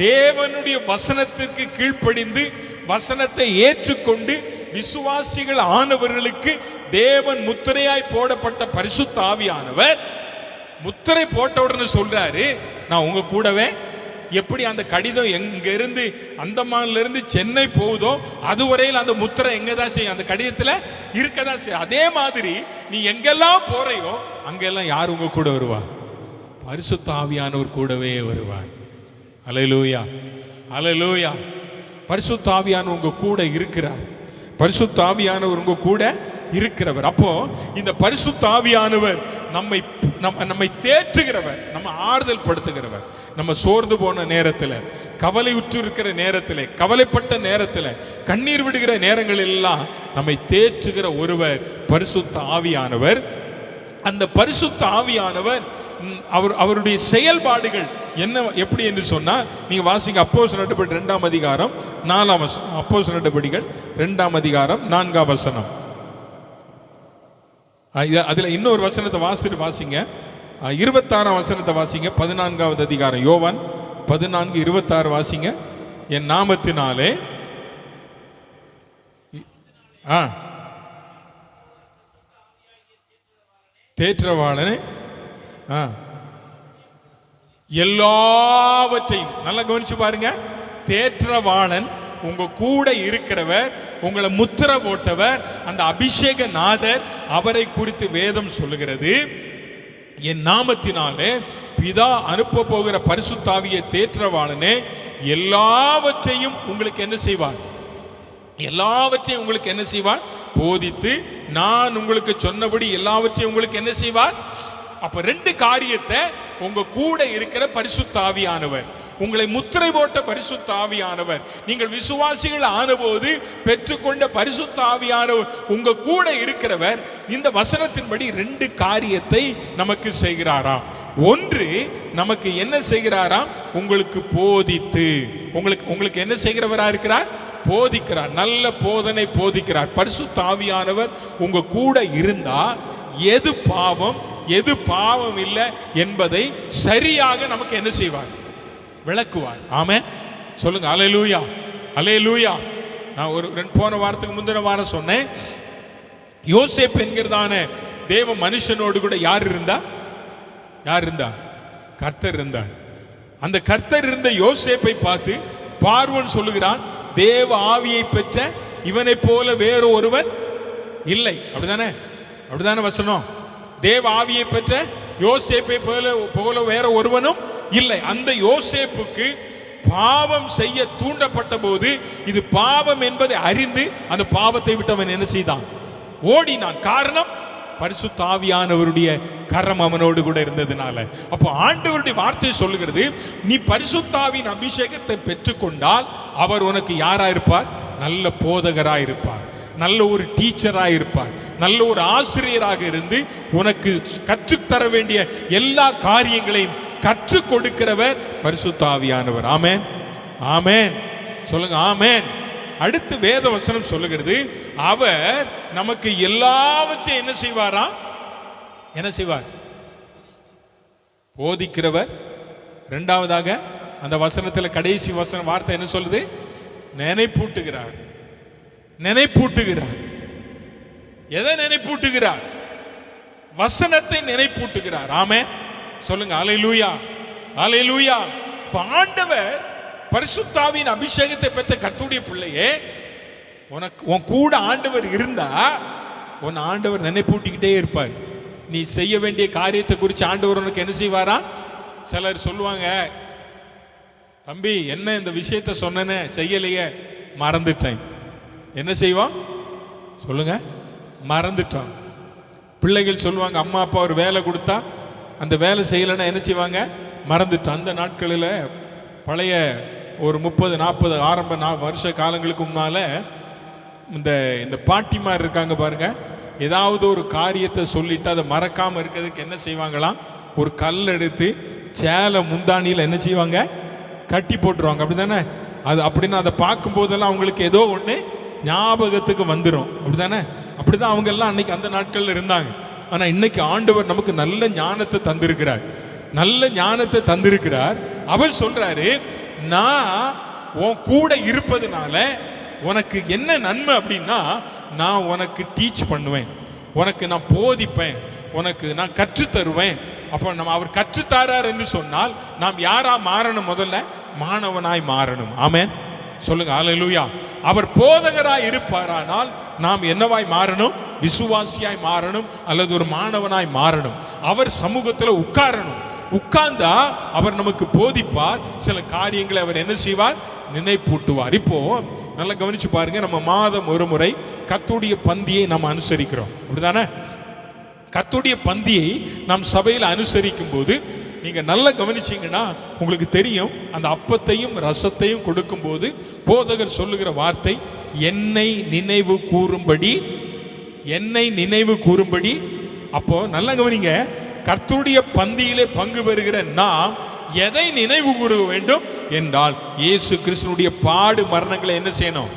தேவனுடைய வசனத்திற்கு கீழ்ப்படிந்து வசனத்தை ஏற்றுக்கொண்டு விசுவாசிகள் ஆனவர்களுக்கு தேவன் முத்திரையாய் போடப்பட்ட பரிசுத்த ஆவியானவர் முத்திரை போட்ட உடனே சொல்றாரு, நான் உங்க கூடவே. எப்படி அந்த கடிதம் எங்கிருந்து அந்தமான்ல இருந்து சென்னை போகுதோ அதுவரையில் அந்த முத்திரை எங்கதான் செய்யும்? அந்த கடிதத்துல இருக்கதான் செய்யும். அதே மாதிரி நீ எங்கெல்லாம் போறையோ அங்கெல்லாம் யார் உங்க கூட வருவா? பரிசுத்த ஆவியானவர் கூடவே வருவார். அல்லேலூயா, அல்லேலூயா. பரிசுத்த ஆவியானவர் உங்க கூட இருக்கிறார். பரிசுத்த ஆவியானவர் உங்க கூட இருக்கிறவர். அப்போ இந்த பரிசுத்த ஆவியானவர் நம்மை தேற்றுகிறவர், நம்ம ஆறுதல் படுத்துகிறவர். நம்ம சோர்ந்து போன நேரத்தில், கவலை உற்று இருக்கிற நேரத்தில், கவலைப்பட்ட நேரத்தில், கண்ணீர் விடுகிற நேரங்கள் எல்லாம் நம்மை தேற்றுகிற ஒருவர் பரிசுத்த ஆவியானவர். அந்த பரிசுத்த ஆவியானவர் அவருடைய செயல்பாடுகள் என்ன எப்படி என்று சொன்னா, நீங்க வாசிங்க அப்போஸ்தலர் நடபடிகள் 2ஆம் அதிகாரம் 4ஆம் வசனம். அப்போஸ்தலர் நடபடிகள் 2ஆம் அதிகாரம் 4ஆம் வசனம். அதுல இன்னொரு வசனத்தை வாசிங்க. 26ஆம் வசனத்தை வாசிங்க. 14வது அதிகாரம் யோவான் 14:26 வாசிங்க. என் நாமத்தினாலே தேற்றவாளனை எல்லாவற்றையும் நல்லா கவனிச்சு பாருங்க. தேற்றவாளன் உங்க கூட இருக்கிறவர், உங்களை முத்திரை போட்டவர், அந்த அபிஷேக நாதர், அவரை குறித்து வேதம் சொல்லுகிறது. என் நாமத்தினாலே பிதா அனுப்ப போகிற பரிசுத்த ஆவியை தேற்றவாளனே எல்லாவற்றையும் உங்களுக்கு என்ன செய்வார்? எல்லாவற்றையும் உங்களுக்கு என்ன செய்வார்? போதித்து நான் உங்களுக்கு சொன்னபடி எல்லாவற்றையும் உங்களுக்கு என்ன செய்வார்? அப்ப ரெண்டு காரியத்தை, உங்க கூட இருக்கிற பரிசுத்த ஆவியானவர், உங்களை முத்திரை போட்ட பரிசுத்த ஆவியானவர், நீங்கள் விசுவாசிகள் ஆனபோது பெற்றுக்கொண்ட பரிசுத்த ஆவியானவர் உங்க கூட இருக்கிறவர் இந்த வசனத்தின்படி ரெண்டு காரியத்தை நமக்கு செய்கிறாராம். ஒன்று, நமக்கு என்ன செய்கிறாராம்? உங்களுக்கு போதித்து, உங்களுக்கு என்ன செய்கிறவரா இருக்கிறார்? போதிக்கிறார். நல்ல போதனை போதிக்கிறார். பரிசுத்த ஆவியானவர் உங்க கூட இருந்தா எது பாவம் எது பாவம் இல்லை என்பதை சரியாக நமக்கு என்ன செய்வார்? விளக்குவார். ஆமென் சொல்லுங்க. அல்லேலூயா, அல்லேலூயா. நான் போன வாரத்துக்கு முந்தின வாரம் சொன்னேன், யோசேப்பு என்கிறதான தேவ மனுஷனோடு கூட யார் இருந்தா? கர்த்தர் இருந்தார். அந்த கர்த்தர் இருந்த யோசேப்பை பார்த்து பார்வோன் சொல்லுகிறான், தேவ ஆவியை பெற்ற இவனை போல வேறு ஒருவன் இல்லை. அப்படிதானே வசனம்? தேவ ஆவியை பெற்ற யோசேப்பை போல வேற ஒருவனும் இல்லை. அந்த யோசேப்புக்கு பாவம் செய்ய தூண்டப்பட்ட போது இது பாவம் என்பதை அறிந்து அந்த பாவத்தை விட்டு அவன் என்ன செய்தான்? ஓடினான். காரணம், பரிசுத்த ஆவியானவருடைய கரம் அவனோடு கூட இருந்ததுனால. அப்போ ஆண்டவருடைய வார்த்தை சொல்லுகிறது, நீ பரிசுத்த ஆவியின் அபிஷேகத்தை பெற்றுக்கொண்டால் அவர் உனக்கு யாரா இருப்பார்? நல்ல போதகராக இருப்பார், நல்ல ஒரு டீச்சராக இருப்பார், நல்ல ஒரு ஆசிரியராக இருந்து உனக்கு கற்றுத்தர வேண்டிய எல்லா காரியங்களையும் கற்றுக் கொடுக்கிறவர் பரிசுத்த ஆவியானவர். ஆமென், ஆமென் சொல்லுங்க, ஆமென். அடுத்து வேத வசனம் சொல்லுகிறது, அவர் நமக்கு எல்லாவற்றையும் என்ன செய்வாரா? என்ன செய்வார்? போதிக்கிறவர். இரண்டாவதாக அந்த வசனத்தில் கடைசி வசனம் வார்த்தை என்ன சொல்லுது? நினைப்பூட்டுகிறார். நினைப்பூட்டுகிறார். எதை நினைப்பூட்டுகிறார்? வசனத்தை நினைப்பூட்டுகிறார். ஆமென் சொல்லுங்க, அல்லேலூயா, அல்லேலூயா. ஆண்டவர் பரிசுத்த ஆவியின் அபிஷேகத்தை பெற்ற கர்த்தருடைய பிள்ளையே, உனக்கு உன் கூட ஆண்டவர் இருந்தா உன் ஆண்டவர் நினைப்பூட்டிக்கிட்டே இருப்பார். நீ செய்ய வேண்டிய காரியத்தை குறித்து ஆண்டவர் உனக்கு என்ன செய்வாரா? சிலர் சொல்லுவாங்க, தம்பி என்ன இந்த விஷயத்தை சொன்னேன்னு செய்யலையே, மறந்துட்டேன். என்ன செய்வான் சொல்லுங்க? மறந்துட்டான். பிள்ளைகள் சொல்லுவாங்க, அம்மா அப்பா ஒரு வேலை கொடுத்தா அந்த வேலை செய்யலைன்னா என்ன செய்வாங்க? மறந்துட்டான். அந்த நாட்களில் பழைய ஒரு 30-40 ஆரம்ப வருஷ காலங்களுக்கு முன்னால இந்த பாட்டிமார் இருக்காங்க பாருங்க, ஏதாவது ஒரு காரியத்தை சொல்லிட்டு அதை மறக்காம இருக்கிறதுக்கு என்ன செய்வாங்களாம்? ஒரு கல் எடுத்து சேலை முந்தானியில் என்ன செய்வாங்க? கட்டி போட்டுருவாங்க. அப்படிதானே? அது அப்படின்னா அதை பார்க்கும் போதெல்லாம் அவங்களுக்கு ஏதோ ஒன்று ஞாபகத்துக்கு வந்துடும். அப்படிதானே? அப்படிதான் அவங்க எல்லாம் அன்னைக்கு அந்த நாட்கள்ல இருந்தாங்க. ஆனா இன்னைக்கு ஆண்டவர் நமக்கு நல்ல ஞானத்தை தந்திருக்கிறார், நல்ல ஞானத்தை தந்திருக்கிறார். அவர் சொல்றாரு, நான் உன் கூட இருப்பதுனால உனக்கு என்ன நன்மை அப்படின்னா, நான் உனக்கு டீச் பண்ணுவேன், உனக்கு நான் போதிப்பேன், உனக்கு நான் கற்றுத்தருவேன். அப்போ நம்ம அவர் கற்றுத்தாரார் என்று சொன்னால் நாம் யாரா மாறணும்? முதல்ல மாணவனாய் மாறணும். ஆமென் சொல்லுங்க, அல்லேலூயா. அவர் போதகராய் இருப்பாரானால் நாம் என்னவாய் மாறணும்? விசுவாசியாய் மாறணும், அல்லது ஒரு மாணவனாய் மாறணும். அவர் சமூகத்தில் உட்காரணும். உட்கார்ந்தா அவர் நமக்கு போதிப்பார், சில காரியங்களை அவர் என்ன செய்வார்? நினைப்பூட்டுவார். இப்போ நல்லா கவனிச்சு பாருங்க, நம்ம மாதம் ஒரு முறை கர்த்தருடைய பந்தியை நாம் அனுசரிக்கிறோம். அப்படிதானே? கர்த்தருடைய பந்தியை நாம் சபையில் அனுசரிக்கும் போது நீங்க நல்லா கவனிச்சீங்கன்னா உங்களுக்கு தெரியும், அந்த அப்பத்தையும் ரசத்தையும் கொடுக்கும்போது போதகர் சொல்லுகிற வார்த்தை, என்னை நினைவு கூறும்படி, என்னை நினைவு கூறும்படி. அப்போ நல்லா கவனிங்க, கர்த்தருடைய பந்தியிலே பங்கு பெறுகிற நாம் எதை நினைவு கூற வேண்டும் என்றால், இயேசு கிறிஸ்துனுடைய பாடு மரணங்களை என்ன செய்யணும்?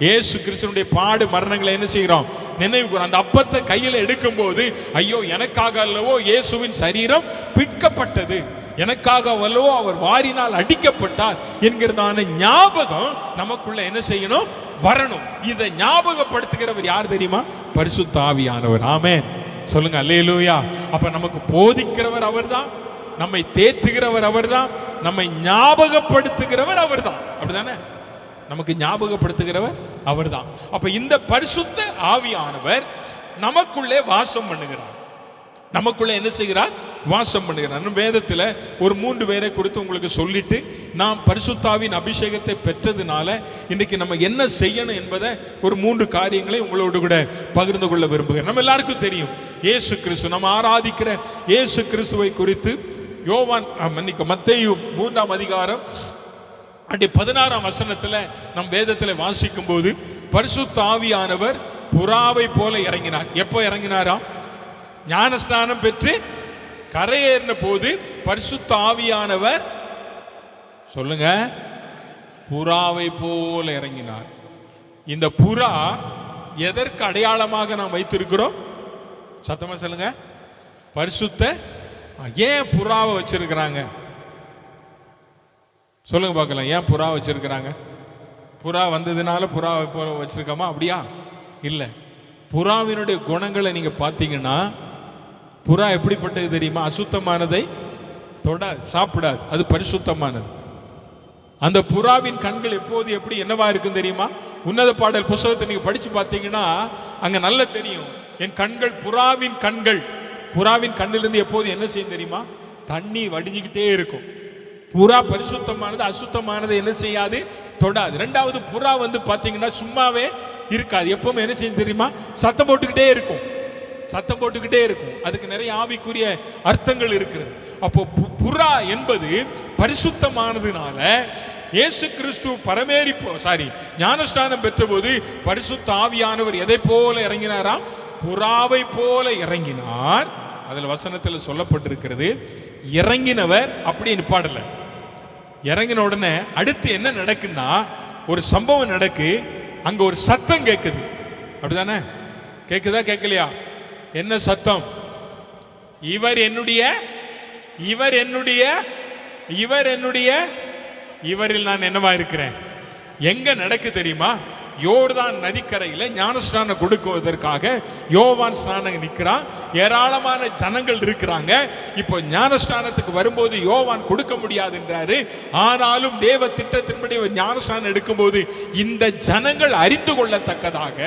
இயேசு கிறிஸ்துனுடைய பாடு மரணங்களை என்ன செய்கிறோம்? நினைவு கூற. அந்த அப்பத்தை கையில் எடுக்கும் போது, ஐயோ எனக்காக அல்லவோ இயேசுவின் சரீரம் பிற்கப்பட்டது, எனக்காக அல்லவோ அவர் வாரினால் அடிக்கப்பட்டார் என்கிறதான ஞாபகம் நமக்குள்ள என்ன செய்யணும்? வரணும். இதை ஞாபகப்படுத்துகிறவர் யார் தெரியுமா? பரிசுத்த ஆவியானவர். ஆமென் சொல்லுங்க, அல்லேலூயா. அப்ப நமக்கு போதிக்கிறவர் அவர்தான், நம்மை தேற்றுகிறவர் அவர்தான், நம்மை ஞாபகப்படுத்துகிறவர் அவர்தான். அப்படிதானே? நமக்கு ஞாபகப்படுத்துகிறவர் அவர்தான். அப்ப இந்த பரிசுத்த ஆவியானவர் நமக்குள்ளே வாசம் பண்ணுகிறார். நமக்குள்ள என்ன செய்கிறார்? வாசம் பண்ணுகிறார். வேதத்தில் ஒரு 3 பேரை குறித்து உங்களுக்கு சொல்லிட்டு, நாம் பரிசுத்தாவின் அபிஷேகத்தை பெற்றதுனால இன்னைக்கு நம்ம என்ன செய்யணும் என்பதை ஒரு 3 காரியங்களை உங்களோடு கூட பகிர்ந்து கொள்ள விரும்புகிறேன். நம்ம எல்லாருக்கும் தெரியும், இயேசு கிறிஸ்து, நம்ம ஆராதிக்கிற இயேசு கிறிஸ்துவை குறித்து மத்தேயு 3ஆம் அதிகாரம் 16ஆம் வசனத்தில் நம் வேதத்தில் வாசிக்கும் போது, பரிசுத்த ஆவியானவர் புறாவை போல இறங்கினார். எப்போ இறங்கினாராம்? ஞானஸ்நானம் பெற்று கரையேறின போது பரிசுத்த ஆவியானவர் சொல்லுங்க, புறாவை போல இறங்கினார். இந்த புறா எதற்கு அடையாளமாக நாம் வைத்திருக்கிறோம்? சத்தமா சொல்லுங்க. பரிசுத்த. ஏன் புறாவை வச்சிருக்கிறாங்க? சொல்லுங்க பார்க்கலாம். ஏன் புறா வச்சிருக்கிறாங்க? புறா வந்ததுனால புறாவை போல வச்சிருக்கோமா? அப்படியா? இல்லை. புறாவினுடைய குணங்களை நீங்க பார்த்தீங்கன்னா, புறா எப்படிப்பட்டது தெரியுமா? அசுத்தமானதை சாப்பிடாது, அது பரிசுத்தமானது. அந்த புறாவின் கண்கள் எப்போது எப்படி என்னவா இருக்கும் தெரியுமா? உன்னத பாடல் புத்தகத்தை நீங்க படிச்சு பார்த்தீங்கன்னா அங்க நல்ல தெரியும். என் கண்கள் புறாவின் கண்கள். புறாவின் கண்ணிலிருந்து எப்போது என்ன செய்யும் தெரியுமா? தண்ணி வடிஞ்சுக்கிட்டே இருக்கும். புறா பரிசுத்தமானது, அசுத்தமானது என்ன செய்யாது, தொடாது. ரெண்டாவது, புறா பாத்தீங்கன்னா சும்மாவே இருக்காது, எப்பவுமே என்ன செய்யும் தெரியுமா, சத்தம் போட்டுக்கிட்டே இருக்கும், சத்தம் போட்டுக்கிட்டே இருக்கும். அதுக்கு நிறைய ஆவிக்குரிய அர்த்தங்கள் இருக்கிறது. அப்போ புறா என்பது பரிசுத்தமானதுனால இயேசு கிறிஸ்து ஞானஸ்நானம் பெற்ற போது பரிசுத்த ஆவியானவர் எதை போல இறங்கினாராம், புறாவை போல இறங்கினார். அதுல வசனத்தில் சொல்லப்பட்டிருக்கிறது, இறங்கினவர் அப்படி நிப்பாடல. இறங்கின உடனே அடுத்து என்ன நடக்குன்னா, ஒரு சம்பவம் நடக்கு. அங்க ஒரு சத்தம் கேட்குது, அப்படிதானே? கேட்குதா கேட்கலையா? என்ன சத்தம்? இவர் என்னுடைய, இவர் என்னுடைய, இவர் என்னுடைய, இவரில் நான் என்னவா இருக்கிறேன். எங்க நடக்கு தெரியுமா? யோர்தான் நதிக்கரையில் ஞானஸ்நானம் கொடுக்குவதற்காக யோவான் ஸ்நானம் நிற்கிறான். ஏராளமான ஜனங்கள் இருக்கிறாங்க. இப்போ ஞானஸ்நானத்துக்கு வரும்போது யோவான் கொடுக்க முடியாது என்றாரு. ஆனாலும் தேவ திட்டத்தின்படி ஞானஸ்நானம் எடுக்கும்போது இந்த ஜனங்கள் அறிந்து கொள்ளத்தக்கதாக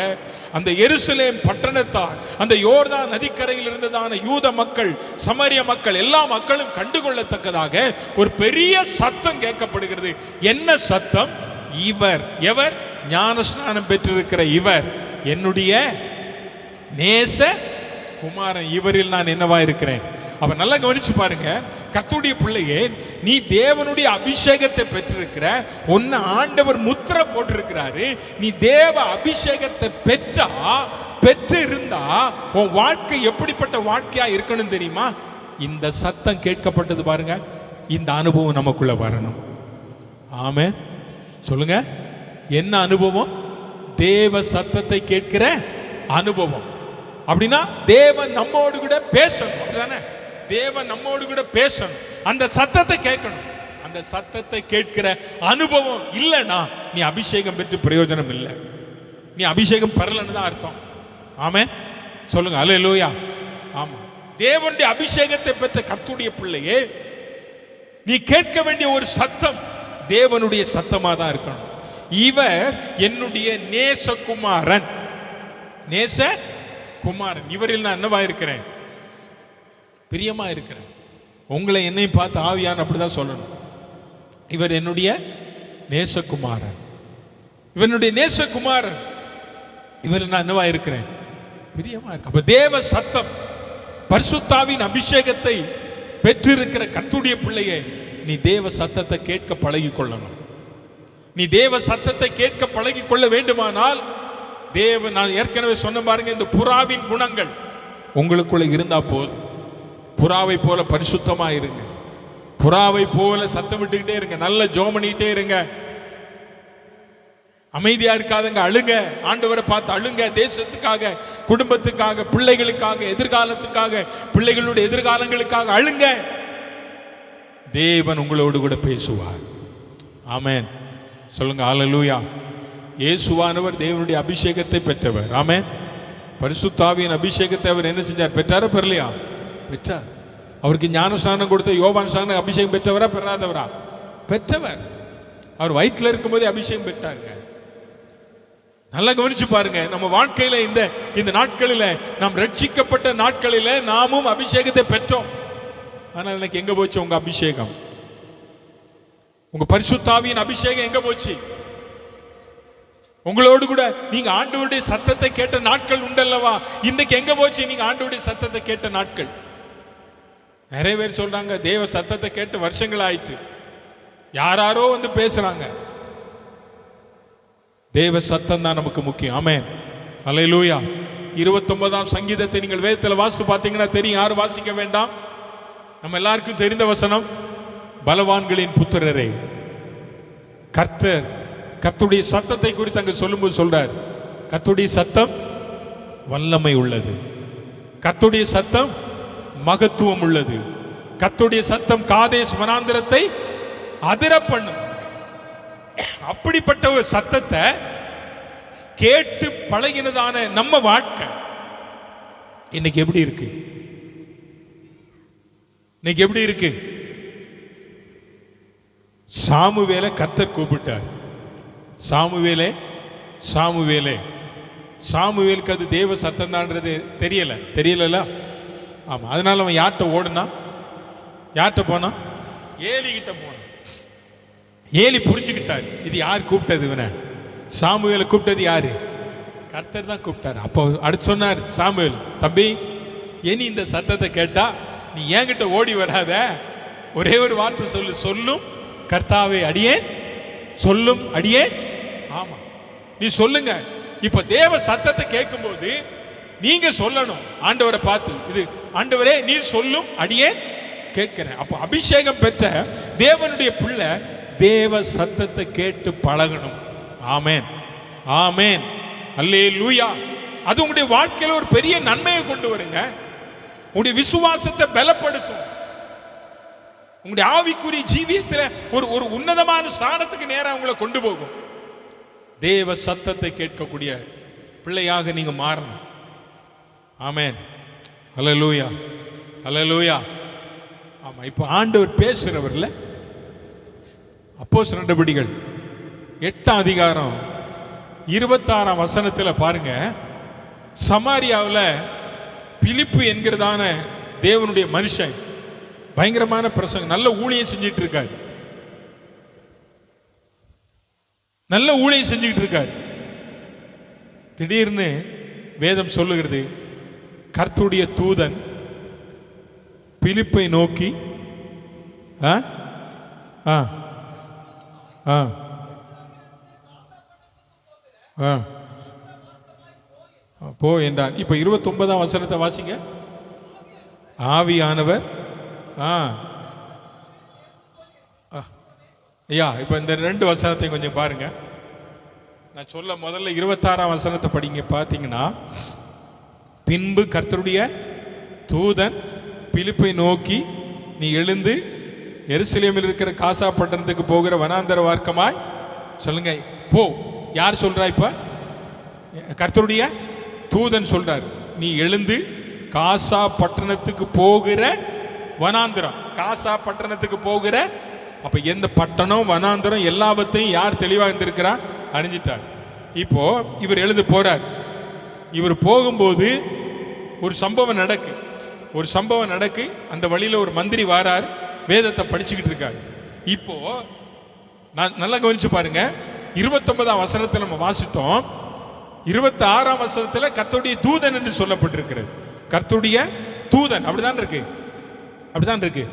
அந்த எருசலேம் பட்டணத்தால், அந்த யோர்தான் நதிக்கரையில் இருந்ததான யூத மக்கள், சமரிய மக்கள், எல்லா மக்களும் கண்டுகொள்ளத்தக்கதாக ஒரு பெரிய சத்தம் கேட்கப்படுகிறது. என்ன சத்தம்? இவர், எவர்? ஞானஸ்நானம் பெற்றிருக்கிற இவர் என்னுடைய நேச குமாரன், இவரில் நான் என்னவா இருக்கிறேன். அப்ப நல்லா கவனிச்சு பாருங்க, கர்த்தருடைய பிள்ளையே, நீ தேவனுடைய அபிஷேகத்தை பெற்றிருக்கிற, உன்னை ஆண்டவர் முத்திரை போட்டிருக்கிறாரு. நீ தேவ அபிஷேகத்தை பெற்று இருந்தா உன் வாழ்க்கை எப்படிப்பட்ட வாழ்க்கையா இருக்கணும் தெரியுமா? இந்த சத்தம் கேட்கப்பட்டது பாருங்க, இந்த அனுபவம் நமக்குள்ள வரணும். ஆமென் சொல்லுங்க. என்ன அனுபவம்? தேவ சத்தத்தை கேட்கிற அனுபவம். அப்படின்னா தேவன் நம்மோடு கூட பேசணும், அப்படிதானே? தேவன் நம்மோடு கூட பேசணும், அந்த சத்தத்தை கேட்கணும். அந்த சத்தத்தை கேட்கிற அனுபவம் இல்லைன்னா நீ அபிஷேகம் பெற்று பிரயோஜனம் இல்லை, நீ அபிஷேகம் பெறலன்னு தான் அர்த்தம். ஆமென் சொல்லுங்க. அல்லேலூயா. ஆமா, தேவனுடைய அபிஷேகத்தை பெற்ற கர்த்தருடைய பிள்ளையே, நீ கேட்க வேண்டிய ஒரு சத்தம் தேவனுடைய சத்தமா தான் இருக்கணும். இவர் என்னுடைய நேசகுமாரன், நேசகுமாரன், இவரில் நான் என்னவா இருக்கிறேன், பிரியமா இருக்கிறேன். உங்களை என்னையும் பார்த்து ஆவியான் அப்படிதான் சொல்லணும். இவர் என்னுடைய நேசகுமாரன், இவனுடைய நேசகுமாரன், இவரில் நான் என்னவா இருக்கிறேன், பிரியமா இருக்கு. அப்ப தேவ சத்தம், பரிசுத்தாவின் அபிஷேகத்தை பெற்றிருக்கிற கர்த்தருடைய பிள்ளையே, நீ தேவ சத்தத்தை கேட்க பழகி கொள்ளணும். நீ தேவ சத்தத்தை கேட்க பழகி கொள்ள வேண்டுமானால் தேவ, நான் ஏற்கனவே சொன்ன பாருங்க, இந்த புறாவின் குணங்கள் உங்களுக்குள்ள இருந்தா போதும். புறாவை போல பரிசுத்தமா இருங்க, புறாவை போல சத்தம் விட்டுக்கிட்டே இருங்க, நல்ல ஜெபம் பண்ணிக்கிட்டே இருங்க, அமைதியா இருக்காதுங்க, அழுங்க, ஆண்டவரை பார்த்து அழுங்க. தேசத்துக்காக, குடும்பத்துக்காக, பிள்ளைகளுக்காக, எதிர்காலத்துக்காக, பிள்ளைகளுடைய எதிர்காலங்களுக்காக அழுங்க. தேவன் உங்களோடு கூட பேசுவார். ஆமென் சொல்லுங்க. அல்லேலூயா. இயேசுவானவர் தேவனுடைய அபிஷேகத்தை பெற்றவர். ஆமென். பரிசுத்தாவியின் அபிஷேகத்தை அவர் என்ன செஞ்சார்? பெற்றாரா பெறலையா? பெற்றார். அவருக்கு ஞானஸ்நானம் கொடுத்த யோவான் ஸ்நானம் அபிஷேகம் பெற்றவரா பெறாதவரா? பெற்றவர். அவர் வயிற்றில் இருக்கும்போதே அபிஷேகம் பெற்றாருங்க. நல்லா கவனிச்சு பாருங்க. நம்ம வாழ்க்கையில இந்த நாட்களில், நாம் ரட்சிக்கப்பட்ட நாட்களில் நாமும் அபிஷேகத்தை பெற்றோம். ஆனால் எனக்கு எங்க போச்சு உங்க அபிஷேகம்? உங்க பரிசுத்தாவியின் அபிஷேகம் எங்க போச்சு? உங்களோடு கூட நீங்க ஆண்டவருடைய சத்தத்தை கேட்ட நாட்கள் உண்டல்லவா? இன்னைக்கு எங்க போச்சு நீங்க ஆண்டவருடைய சத்தத்தை கேட்ட நாட்கள்? நிறைய பேர் சொல்றாங்க, தேவ சத்தத்தை கேட்டு வருஷங்கள் ஆயிட்டு, யாராரோ பேசுறாங்க. தேவ சத்தம் தான் நமக்கு முக்கியம். ஆமென் அல்லேலூயா. 29ஆம் சங்கீதத்தை நீங்கள் வேதத்தில் வாசித்து பார்த்தீங்கன்னா தெரியும். யாரும் வாசிக்க வேண்டாம், நம்ம எல்லாருக்கும் தெரிந்த வசனம். பலவான்களின் புத்திரரே, கர்த்தருடைய சத்தத்தை குறித்து அங்கு சொல்லும்போது சொல்றார், கர்த்தருடைய சத்தம் வல்லமை உள்ளது, கர்த்தருடைய சத்தம் மகத்துவம் உள்ளது, கர்த்தருடைய சத்தம் காதேஸ் வனாந்திரத்தை அதிர பண்ணும். அப்படிப்பட்ட ஒரு சத்தத்தை கேட்டு பழகினதான நம்ம வாழ்க்கை இன்னைக்கு எப்படி இருக்கு? இன்னைக்கு எப்படி இருக்கு? சாமுவேலை கர்த்தர் கூப்பிட்டார். சாமுவேலே, சாமுவேலே. சாமுவேலுக்கு அது தேவ சத்தம் தான்றது தெரியல. ஆமா, அதனால அவன் யார்கிட்ட ஓடுனா? யார்கிட்ட போனான்? ஏலிகிட்ட போனான். ஏலி புரிஞ்சுக்கிட்டாரு, இது யார் கூப்பிட்டது, இவனை சாமுவேலை கூப்பிட்டது யாரு? கர்த்தர் தான் கூப்பிட்டாரு. அப்போ அடுத்து சொன்னார் சாமுவேல், தம்பி இனி இந்த சத்தத்தை கேட்டா நீ என்கிட்ட ஓடி வராத, ஒரே ஒரு வார்த்தை சொல்லு, சொல்லும் கர்த்தாவே அடியேன், சொல்லும் அடியேன். ஆமா, நீ சொல்லுங்க. இப்ப தேவ சத்தத்தை கேட்கும்போது நீங்க சொல்லணும் ஆண்டவரை பார்த்து, இது ஆண்டவரே நீர் சொல்லும் அடியேன் கேட்கிறேன். அப்ப அபிஷேகம் பெற்ற தேவனுடைய பிள்ளை தேவ சத்தத்தை கேட்டு பழகணும். ஆமேன், ஆமேன், அல்லேலூயா. அது உங்களுடைய வாழ்க்கையில ஒரு பெரிய நன்மையை கொண்டு வருங்க. உங்களுடைய விசுவாசத்தை பலப்படுத்தும். உங்களுடைய ஆவிக்குரிய ஜீவியத்தில் ஒரு உன்னதமான ஸ்தானத்துக்கு நேரா உங்களை கொண்டு போகும். தேவ சத்தத்தை கேட்கக்கூடிய பிள்ளையாக நீங்க மாறணும். ஆமேன், அல்லேலூயா, அல்லேலூயா. ஆமா, இப்போ ஆண்டவர் பேசுறவர்ல அப்போஸ்தலர் நடபடிகள் 8ஆம் அதிகாரம் 26ஆம் வசனத்தில் பாருங்க, சமாரியாவில் பிலிப்பு என்கிறதான தேவனுடைய மனுஷன் பயங்கரமான பிரசங்கம், நல்ல ஊழியம் செஞ்சிட்டு இருக்காரு, நல்ல ஊழியம் செஞ்சுக்கிட்டு இருக்காரு. திடீர்னு வேதம் சொல்லுகிறது, கர்த்தருடைய தூதன் பிலிப்பை நோக்கி போ என்றான். இப்ப 29ஆம் வசனத்தை வாசிங்க. ஆவியானவர் ஐயா, இப்ப இந்த 2 வசனத்தை கொஞ்சம் பாருங்க. நான் சொல்ல முதல்ல 26ஆம் வசனத்தை படிங்க. பார்த்தீங்கன்னா, பின்பு கர்த்தருடைய தூதன் பிலிப்பை நோக்கி, நீ எழுந்து எருசலேமில் இருக்கிற காசா பட்டணத்துக்கு போகிற வனாந்தர வார்க்கமாய் சொல்லுங்க போ. யார் சொல்றா? இப்ப கர்த்தருடைய தூதன் சொல்றார், நீ எழுந்து காசா பட்டணத்துக்கு போகிற வனாந்தரம். காசா பட்டணத்துக்கு போகிற, அப்ப எந்த பட்டணம் வனாந்தரம் எல்லாவற்றையும் யார் தெளிவாக இருந்திருக்கிறார், அறிஞ்சிட்டார். இப்போ இவர் எழுந்து போறார். இவர் போகும்போது ஒரு சம்பவம் நடக்கு. அந்த வழியில ஒரு மந்திரி வாரார், வேதத்தை படிச்சுக்கிட்டு இருக்கார். இப்போ நான் நல்லா கவனிச்சு பாருங்க. 29ஆம் வசனத்தை நம்ம வாசித்தோம். 26ஆம் வசனத்தில் கர்த்தருடைய தூதன் என்று சொல்லப்பட்டிருக்கிறது. கர்த்தருடைய தூதன் அப்படிதான் இருக்கு.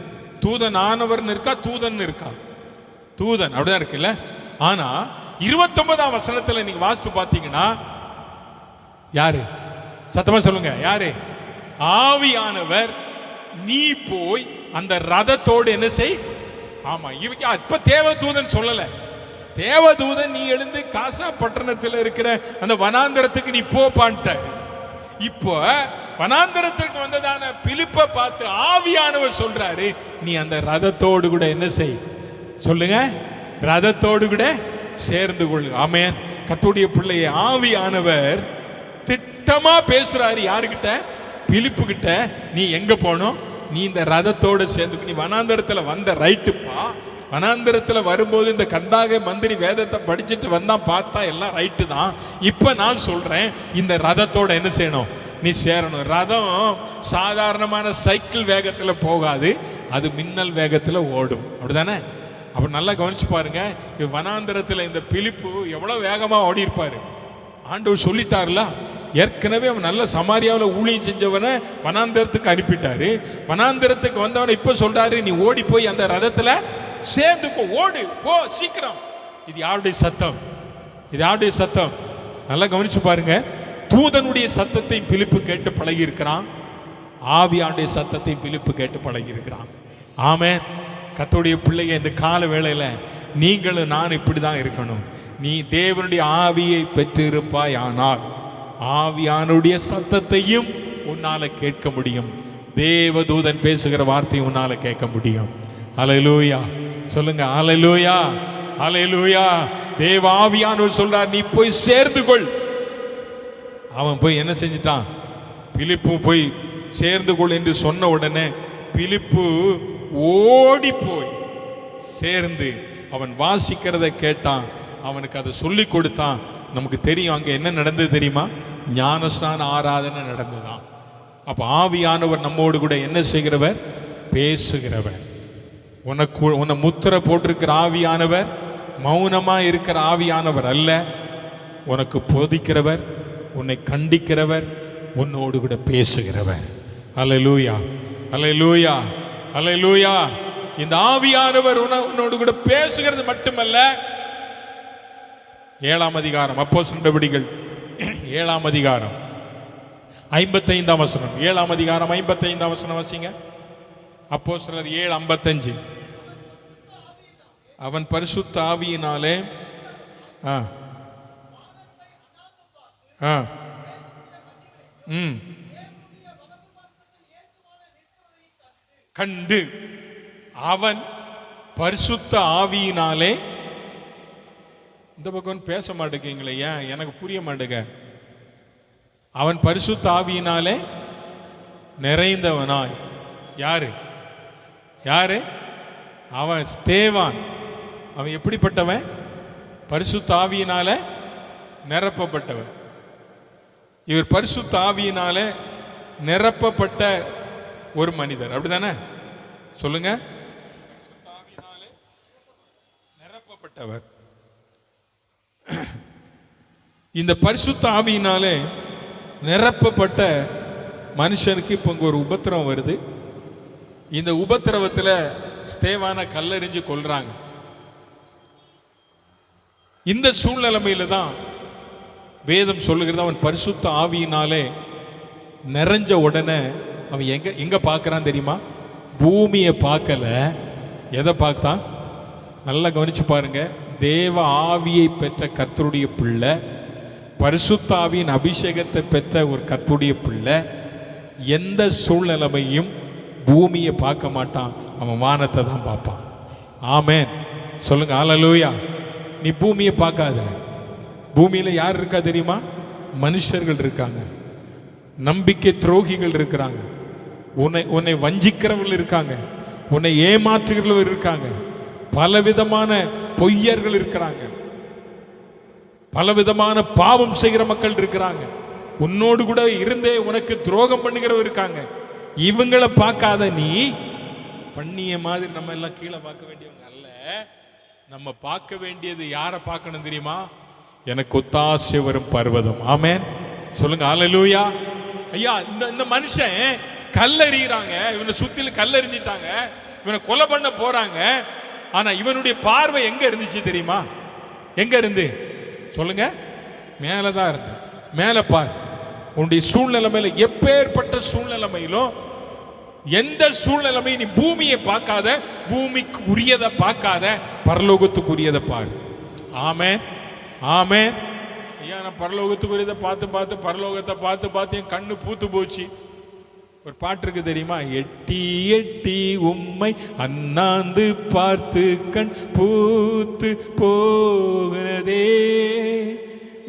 தூதன் ஆனவர்னு இருக்கா, தூதன் இருக்கா? தூதன் அப்படிதான் இருக்குல்ல. ஆனா 29ஆம் வசனத்துல நீங்க வாசித்து பார்த்தீங்கன்னா யாரு? சத்தமா சொல்லுங்க, யாரு? ஆவியானவர், நீ போய் அந்த ரதத்தோடு என்ன செய். ஆமா, இப்ப தேவதூதன் சொல்லல. தேவதூதன் நீ எழுந்து காசா பட்டணத்தில் இருக்கிற அந்த வனாந்தரத்துக்கு நீ போப்பான்ட்ட. இப்போ வனாந்தரத்திற்கு வந்ததான பிலிப்பை பார்த்து ஆவியானவர் சொல்றாரு, நீ அந்த ரதத்தோடு கூட என்ன செய். சொல்லுங்க, ரதத்தோடு கூட சேர்ந்து கொள்ளு. ஆமென். கர்த்தருடைய பிள்ளையை ஆவியானவர் திட்டமா பேசுறாரு. யாருக்கிட்ட? பிலிப்பு கிட்ட. நீ எங்க போனோம்? நீ இந்த ரதத்தோடு சேர்ந்து. நீ வனாந்தரத்தில் வந்த ரைட்டுப்பா. வனாந்தரத்தில் வரும்போது இந்த கந்தாகை மந்திரி வேதத்தை படிச்சுட்டு வந்தா, பார்த்தா எல்லாம் ரைட்டு தான். இப்ப நான் சொல்றேன், இந்த ரதத்தோட என்ன செய்யணும்? நீ சேரணும். ரதம் சாதாரணமான சைக்கிள் வேகத்தில் போகாது, அது மின்னல் வேகத்தில் ஓடும். அப்படிதானே? அப்ப நல்லா கவனிச்சு பாருங்க. வனாந்தரத்தில் இந்த பிலிப்பு எவ்வளவு வேகமா ஓடி இருப்பாரு. ஆண்டவர் சொல்லிட்டார்ல, ஏற்கனவே அவன் நல்ல சமாரியாவில் ஊழியம் செஞ்சவனை வனாந்தரத்துக்கு அனுப்பிட்டாரு. வனாந்தரத்துக்கு வந்தவனை இப்ப சொல்றாரு, நீ ஓடி போய் அந்த ரதத்துல சேர்ந்துக்கோ, ஓடு போ சீக்கிரம். இது யாருடைய சத்தம்? இது யாருடைய சத்தம்? நல்லா கவனிச்சு பாருங்க. தூதனுடைய சத்தத்தை பிலிப்பு கேட்டு பழகி இருக்கிறான். ஆவியானுடைய சத்தத்தை பிலிப்பு கேட்டு பழகி இருக்கிறான். ஆமென். கர்த்தருடைய பிள்ளைங்க, இந்த கால வேளையில நீங்களும் நான் இப்படிதான் இருக்கணும். நீ தேவனுடைய ஆவியை பெற்றிருப்பாய், ஆனால் ஆவியானுடைய சத்தத்தையும் உன்னால கேட்க முடியும். தேவதூதன் பேசுகிற வார்த்தையை உன்னால கேட்க முடியும். அல்லேலூயா சொல்லுங்க, அல்லேலூயா, அல்லேலூயா. தேவ ஆவியானவர் சொல்றார், நீ போய் சேர்ந்து கொள். அவன் போய் என்ன செஞ்சிட்டான்? பிலிப்பு போய் சேர்ந்து கொள் என்று சொன்ன உடனே பிலிப்பு ஓடி போய் சேர்ந்து அவன் வாசிக்கிறத கேட்டான். அவனுக்கு அதை சொல்லி கொடுத்தான். நமக்கு தெரியும் அங்க என்ன நடந்தது தெரியுமா? ஞானஸ்நான ஆராதனை நடந்ததான். அப்ப ஆவியானவர் நம்மோடு கூட என்ன செய்கிறவர்? பேசுகிறவர். உன்னை முத்திரை போட்டிருக்கிற ஆவியானவர் மௌனமா இருக்கிற ஆவியானவர் அல்ல. உனக்கு போதிக்கிறவர், உன்னை கண்டிக்கிறவர், உன்னோடு கூட பேசுகிறவர். அல்லேலூயா, அல்லேலூயா, அல்லேலூயா. இந்த ஆவியானவர் உன்னோடு கூட பேசுகிறது மட்டுமல்ல, 7ஆம் அதிகாரம் அப்போஸ்தலர் நடவடிக்கைகள் 7ஆம் அதிகாரம் 55ஆம் வசனம். 7ஆம் அதிகாரம் 55ஆம் வசனம் வாசிங்க. அப்போஸ்தலர் 7:55. அவன் பரிசுத்த ஆவியினாலே கண்டு, அவன் பரிசுத்த ஆவியினாலே, இந்த பக்கம் பேச மாட்டேங்கீங்களே, ஏன் எனக்கு புரிய மாட்டேங்க. அவன் பரிசுத்த ஆவியினாலே நிறைந்தவனாய். யாரு யாரு? அவன் ஸ்தேவான். அவன் எப்படிப்பட்டவன்? பரிசுத்த ஆவியினால நிரப்பப்பட்டவன். இவர் பரிசுத்த ஆவியினால நிரப்பப்பட்ட ஒரு மனிதர், அப்படிதானே? சொல்லுங்க. பரிசுத்த ஆவியினாலே நிரப்பப்பட்டவர். இந்த பரிசுத்த ஆவியினாலே நிரப்பப்பட்ட மனுஷனுக்கு இப்போ இங்கே ஒரு உபத்திரவம் வருது. இந்த உபத்திரவத்தில் ஸ்தேவானை கல்லெறிஞ்சு கொல்றாங்க. இந்த சூழ்நிலைமையில தான் வேதம் சொல்லுகிறது, அவன் பரிசுத்த ஆவியினாலே நிறைஞ்ச உடனே அவன் எங்க பார்க்கறான் தெரியுமா? பூமியை பார்க்கல, எதை பார்த்தான்? நல்லா கவனிச்சு பாருங்க. தேவ ஆவியை பெற்ற கர்த்தருடைய பிள்ளை, பரிசுத்த ஆவியின் அபிஷேகத்தை பெற்ற ஒரு கர்த்தருடைய பிள்ளை எந்த சூழ்நிலைமையும் பூமியை பார்க்க மாட்டான், அவன் வானத்தை தான் பார்ப்பான். ஆமென், சொல்லுங்க அல்லேலூயா. நீ பூமியை பார்க்காத. பூமியில யார் இருக்கா தெரியுமா? மனுஷர்கள் இருக்காங்க, நம்பிக்கை துரோகிகள் இருக்கிறாங்க, உன்னை வஞ்சிக்கிறவர்கள் இருக்காங்க, உன்னை ஏமாற்றுகிறவர்கள் இருக்காங்க, பலவிதமான பொய்யர்கள் இருக்கிறாங்க, பலவிதமான பாவம் செய்கிற மக்கள் இருக்கிறாங்க, உன்னோடு கூட இருந்தே உனக்கு துரோகம் பண்ணுகிறவங்க இருக்காங்க. இவங்களை பார்க்காத நீ பண்ணிய மாதிரி நம்ம எல்லாம் கீழே பார்க்க வேண்டியவங்க அல்ல. நம்ம பார்க்க வேண்டியது யாரை பார்க்கணும் தெரியுமா? எனக்கு ஒத்தாசை வரும் பர்வதம். ஆமென், சொல்லுங்க அல்லேலூயா. ஐயா, இந்த மனுஷன் கல்லெறிகிறாங்க, இவனை சுத்தில கல்லெறிஞ்சிட்டாங்க, இவனை கொலை பண்ண போறாங்க. ஆனா இவனுடைய பார்வை எங்க இருந்துச்சு தெரியுமா? எங்க இருந்து? சொல்லுங்க. மேலதான் இருந்த. மேல பார். உன்னுடைய சூழ்நிலைமையில, எப்பேற்பட்ட சூழ்நிலைமையிலும், எந்த சூழ்நிலைமையும் நீ பூமியை பார்க்காத, பூமிக்கு உரியதை பார்க்காத, பரலோகத்துக்குரியதை பாரு. ஆமென், ஆமென். ஐயா, நான் பரலோகத்துக்குரியதை பார்த்து பரலோகத்தை பார்த்து என் கண்ணு பூத்து போச்சு. ஒரு பாட்டு இருக்கு தெரியுமா? எட்டி எட்டி உம்மை அண்ணாந்து பார்த்து கண் பூத்து போகிறதே,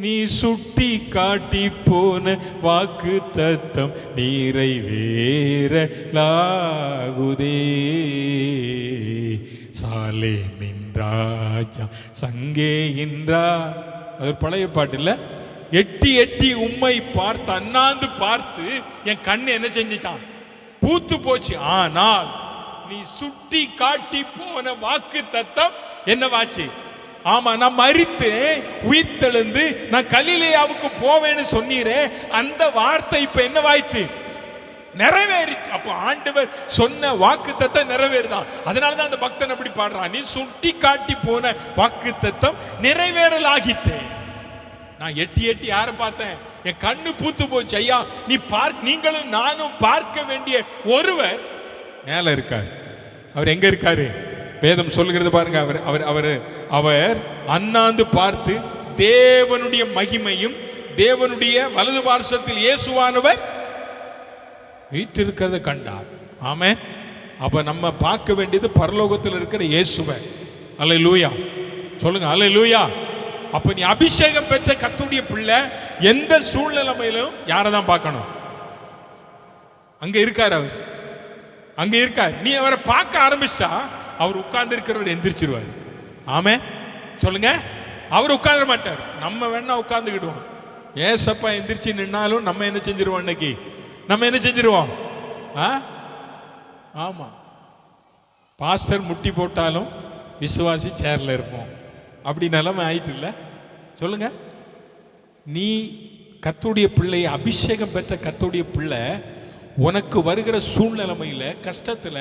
நீ சுட்டி காட்டி போன வாக்கு தத்தம் நிறைவேறலாகுதே. சாலேமின் ராஜா சங்கேயின்றா, அது ஒரு பழைய பாட்டு இல்ல? எட்டி எட்டி உம்மை பார்த்து, அண்ணாந்து பார்த்து என் கண்ணு என்ன செஞ்சிச்சான்? பூத்து போச்சு. ஆனால் நீ சுட்டி காட்டி போன வாக்கு தத்தம் என்னவாச்சு? ஆமா, நான் மரித்து உயிர்த்தெழுந்து நான் கலிலேயாவுக்கு போவேன்னு சொன்னீரே, அந்த வார்த்தை இப்ப என்னவாயிச்சு? நிறைவேறிச்சு. அப்போ ஆண்டவர் சொன்ன வாக்கு தத்தம் நிறைவேறுதான். அதனாலதான் அந்த பக்தன் அப்படி பாடுறான், நீ சுட்டி காட்டி போன வாக்கு தத்தம் நிறைவேறலாகிட்டே. நான் எட்டி எட்டி யாரை பார்த்தேன்? என் கண்ணு பூத்து போச்சு. ஐயா, நீங்களும் நானும் பார்க்க வேண்டிய ஒருவர் மேல இருக்கார். அவர் எங்க இருக்காரு? வேதம் சொல்லுகிறது பாருங்க. அவர் அண்ணாந்து பார்த்து தேவனுடைய மகிமையும் தேவனுடைய வலது பார்சத்தில் இயேசுவானவர் வீற்றிருக்கிறத கண்டார். ஆமென். அப்ப நம்ம பார்க்க வேண்டியது பரலோகத்தில் இருக்கிற இயேசுவை. அல்லேலூயா, சொல்லுங்க அல்லேலூயா. அப்ப நீ அபிஷேகம் பெற்ற கர்த்தருடைய பிள்ளை எந்த சூழ்நிலைமையிலும் யாரை தான் பார்க்கணும்? அங்க இருக்கார், அவர் அங்க இருக்கார். நீ அவரை பார்க்க ஆரம்பிச்சிட்டா அவர் உட்கார்ந்து இருக்கிறவர் எந்திரிச்சிருவார். ஆமென், சொல்லுங்க. அவர் உட்கார்ந்துட மாட்டார், நம்ம வேணா உட்கார்ந்துக்கிடுவோம். ஏசப்பா எந்திரிச்சு நின்னாலும் நம்ம என்ன செஞ்சிருவோம்? இன்னைக்கு நம்ம என்ன செஞ்சிருவோம்? ஆமா, பாஸ்டர் முட்டி போட்டாலும் விசுவாசி சேர்ல இருப்போம். அப்படி நிலைமை ஆயிட்டு இல்லை? சொல்லுங்க. நீ கர்த்தருடைய பிள்ளை, அபிஷேகம் பெற்ற கர்த்தருடைய பிள்ளை, உனக்கு வருகிற சூழ்நிலைமையில கஷ்டத்துல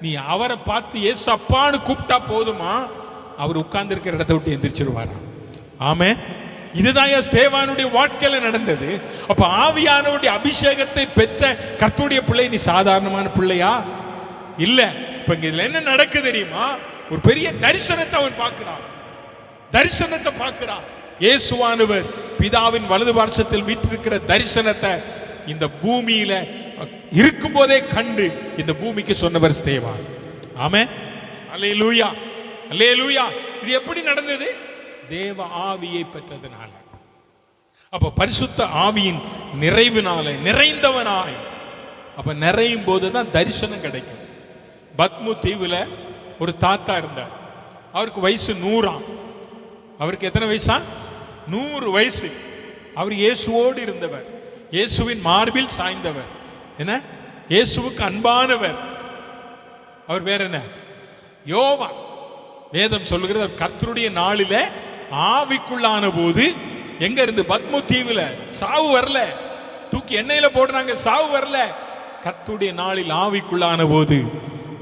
நீ அவரை பார்த்து ஏசு அப்பான்னு கூப்பிட்டா போதுமா, அவர் உட்கார்ந்து இருக்கிற இடத்தை விட்டு எந்திரிச்சிருவாரா? ஆமே. இதுதான் ஸ்தேவானுடைய வாழ்க்கையில நடந்தது. அப்ப ஆவியானவருடைய அபிஷேகத்தை பெற்ற கர்த்தருடைய பிள்ளை நீ சாதாரணமான பிள்ளையா? இல்ல. இப்ப இதுல என்ன நடக்குது தெரியுமா? ஒரு பெரிய தரிசனத்தை அவன் பார்க்கிறான். தரிசனத்தை பார்க்கிறான். இயேசுவானவர் பிதாவின் வலது பார்சத்தில் வீற்றிருக்கிற தரிசனத்தை இந்த பூமியில இருக்கும் போதே கண்டு இந்த பூமிக்கு சொன்னவர் ஸ்தேவான். ஆமென். அல்லேலூயா, அல்லேலூயா. இது எப்படி நடந்தது? தேவ ஆவியை பெற்றதுனால. அப்ப பரிசுத்த ஆவியின் நிறைவினால நிறைந்தவனாய், அப்ப நிறையும் போதுதான் தரிசனம் கிடைக்கும். பத்மு தீவுல ஒரு தாத்தா இருந்தார். அவருக்கு வயசு 100. அவருக்கு எத்தனை வயசா? 100 வயசு. அவர் இயேசுவோடு இருந்தவர், இயேசுவின் மார்பில் சாய்ந்தவர், என்ன இயேசுவுக்கு அன்பானவர். அவர் வேற என்ன? யோவா. வேதம் சொல்லுகிறது கர்த்தருடைய நாளில ஆவிக்குள்ளான போது எங்க இருந்து? பத்மு தீவுல. சாவு வரல, தூக்கி எண்ணெயில போடுறாங்க, சாவு வரல. கர்த்தருடைய நாளில் ஆவிக்குள்ளான போது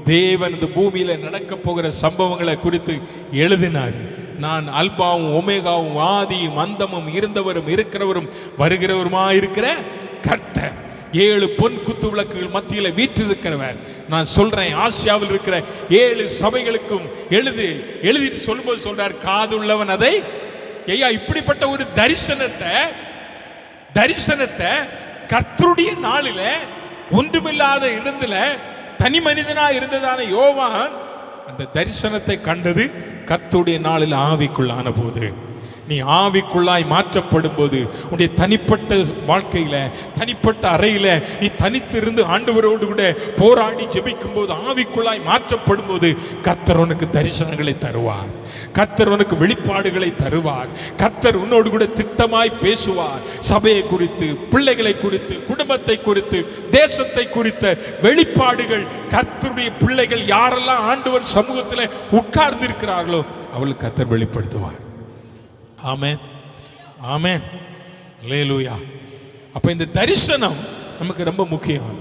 தேவன் இந்த பூமியில நடக்க போகிற சம்பவங்களை குறித்து எழுதினார். நான் அல்பாவும் ஒமேகாவும் ஆதியும் அந்தமும் இருந்தவரும் இருக்கிறவரும் வருகிறவருமா இருக்கிற கர்த்தர், 7 பொன் குத்து விளக்குகள் மத்தியில வீற்றிருக்கிறவர். நான் சொல்றேன், ஆசியாவில் இருக்கிற 7 சபைகளுக்கும் எழுதி சொல்லும்போது சொல்றார், காதுள்ளவன் அதை. ஐயா, இப்படிப்பட்ட ஒரு தரிசனத்தை கர்த்தருடைய நாளில ஒன்றுமில்லாத இடத்துல தனி மனிதனா இருந்ததான யோவான் அந்த தரிசனத்தை கண்டது கர்த்தருடைய நாளில் ஆவிக்குள்ளான போது. நீ ஆவிக்குள்ளாய் மாற்றப்படும் போது உன்னுடைய தனிப்பட்ட வாழ்க்கையில, தனிப்பட்ட அறையில நீ தனித்திருந்து ஆண்டவரோடு கூட போராடி ஜெபிக்கும் போது, ஆவிக்குள்ளாய் மாற்றப்படும் போது கர்த்தர் உனக்கு தரிசனங்களை தருவார், கர்த்தர் உனக்கு வெளிப்பாடுகளை தருவார், கர்த்தர் உன்னோடு கூட திட்டமாய் பேசுவார். சபையை குறித்து, பிள்ளைகளை குறித்து, குடும்பத்தை குறித்து, தேசத்தை குறித்த வெளிப்பாடுகள் கர்த்தருடைய பிள்ளைகள் யாரெல்லாம் ஆண்டவர் சமூகத்தில் உட்கார்ந்து இருக்கிறார்களோ அவளுக்கு கர்த்தர் வெளிப்படுத்துவார். ஆமென், ஆமென், அல்லேலூயா. அப்ப இந்த தரிசனம் நமக்கு ரொம்ப முக்கியம்.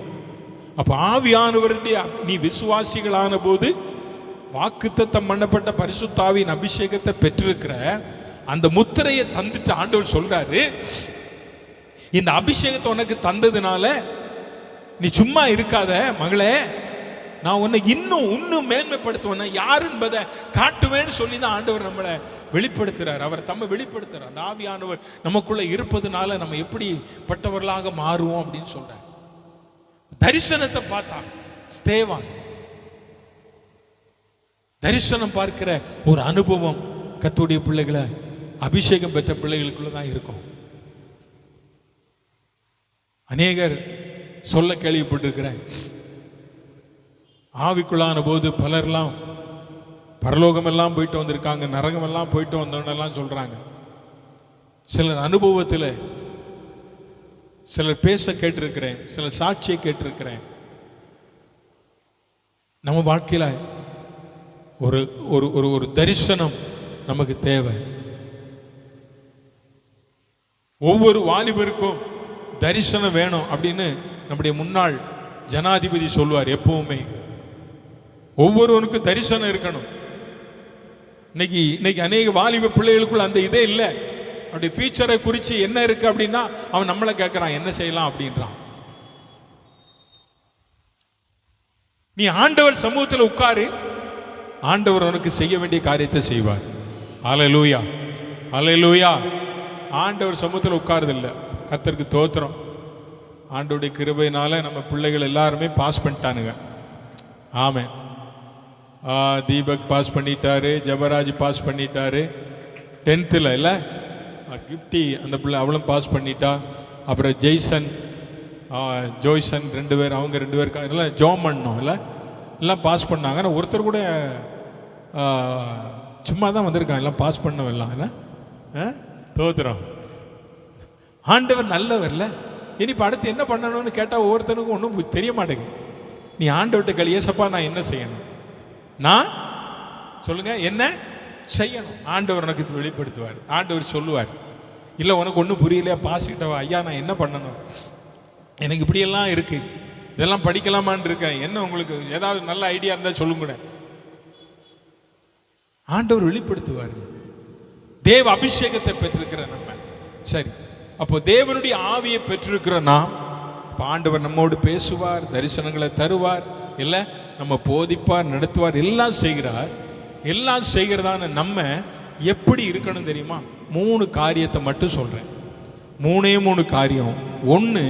அப்ப ஆவியானவருடைய நீ விசுவாசிகளான போது வாக்குத்தத்தம் பண்ணப்பட்ட பரிசுத்த ஆவியின் அபிஷேகத்தை பெற்றிருக்கிற அந்த முத்திரையை தந்துட்டு ஆண்டவர் சொல்றாரு, இந்த அபிஷேகத்தை உனக்கு தந்ததுனால நீ சும்மா இருக்காத மகளே, நான் உன்னை இன்னும் மேன்மைப்படுத்துவேன், யார் என்பதை காட்டுவேன்னு சொல்லி தான் ஆண்டவர் நம்மளை வெளிப்படுத்துறார். அவர் தம்மை வெளிப்படுத்துறார். அந்த ஆவியானவர் நமக்குள்ள இருப்பதுனால நம்ம எப்படி பட்டவர்களாக மாறுவோம் அப்படின்னு சொல்றார். தரிசனத்தை பார்த்தான் ஸ்தேவான். தரிசனம் பார்க்கிற ஒரு அனுபவம் கர்த்தருடைய பிள்ளைகளை, அபிஷேகம் பெற்ற பிள்ளைகளுக்குள்ள தான் இருக்கும். அநேகர் சொல்ல கேள்விப்பட்டிருக்கிறேன், ஆவிக்குள்ளான போது பலர்லாம் பரலோகமெல்லாம் போயிட்டு வந்திருக்காங்க, நரகமெல்லாம் போயிட்டு வந்தோன்னெல்லாம் சொல்றாங்க. சிலர் அனுபவத்தில் சிலர் பேச கேட்டிருக்கிறேன், சிலர் சாட்சியை கேட்டிருக்கிறேன். நம்ம வாழ்க்கையில் ஒரு ஒரு ஒரு ஒரு தரிசனம் நமக்கு தேவை. ஒவ்வொரு வாலிபருக்கும் தரிசனம் வேணும் அப்படின்னு நம்முடைய முன்னாள் ஜனாதிபதி சொல்வார். எப்பவுமே ஒவ்வொருவனுக்கும் தரிசனம் இருக்கணும். இன்னைக்கு அநேக வாலிப பிள்ளைகளுக்குள்ள அந்த இதே இல்லை. அவருடைய ஃபியூச்சரை குறித்து என்ன இருக்கு அப்படின்னா அவன் நம்மளை கேட்கறான், என்ன செய்யலாம் அப்படின்றான். நீ ஆண்டவர் சமூகத்தில் உட்காரு, ஆண்டவர் உனக்கு செய்ய வேண்டிய காரியத்தை செய்வார். அல்லேலூயா, அல்லேலூயா. ஆண்டவர் சமூகத்தில் உட்காருதில்லை. கர்த்தருக்கு தோத்திரம். ஆண்டவருடைய கிருபையினால நம்ம பிள்ளைகள் எல்லாருமே பாஸ் பண்ணிட்டானுங்க. ஆமென். தீபக் பாஸ் பண்ணிட்டாரு, ஜபராஜ் பாஸ் பண்ணிட்டாரு 10th இல்லை, கிப்டி அந்த பிள்ளை அவளும் பாஸ் பண்ணிட்டா. அப்புறம் ஜெய்சன், ஜோய்சன் 2 பேர், அவங்க 2 பேர் எல்லாம் ஜோம் பண்ணோம் இல்லை, எல்லாம் பாஸ் பண்ணாங்க. ஆனால் ஒருத்தர் கூட சும்மா தான் வந்திருக்காங்க, எல்லாம் பாஸ் பண்ணோம் எல்லாம் இல்லை. தோத்துறோம். ஆண்டவர் நல்லவர்ல. இனி இப்போ அடுத்து என்ன பண்ணணும்னு கேட்டால் ஒவ்வொருத்தனுக்கும் ஒன்றும் தெரிய மாட்டேங்குது. நீ ஆண்டவர்கிட்ட கேளு, ஏசப்பா நான் என்ன செய்யணும், நான் சொல்லுங்க என்ன செய்யணும். ஆண்டவர் எனக்கு இது வெளிப்படுத்துவார். ஆண்டவர் சொல்லுவார், இல்லை உனக்கு ஒன்றும் புரியலையா, பாசிட்டவா, ஐயா நான் என்ன பண்ணணும், எனக்கு இப்படியெல்லாம் இருக்கு, இதெல்லாம் படிக்கலாமான்னு இருக்கேன், என்ன உங்களுக்கு ஏதாவது நல்ல ஐடியா இருந்தால் சொல்லுங்க. ஆண்டவர் வெளிப்படுத்துவார். தேவ அபிஷேகத்தை பெற்றிருக்கிற நம்ம சரி, அப்போ தேவனுடைய ஆவியை பெற்றிருக்கிற நாம், ஆண்டவர் நம்மோடு பேசுவார், தரிசனங்களை தருவார், இல்லை நம்ம போதிப்பார், நடத்துவார், எல்லாம் செய்கிறார். எல்லாம் செய்கிறதான நம்ம எப்படி இருக்கணும் தெரியுமா? 3 காரியத்தை மட்டும் சொல்றேன். 3 காரியம். 1,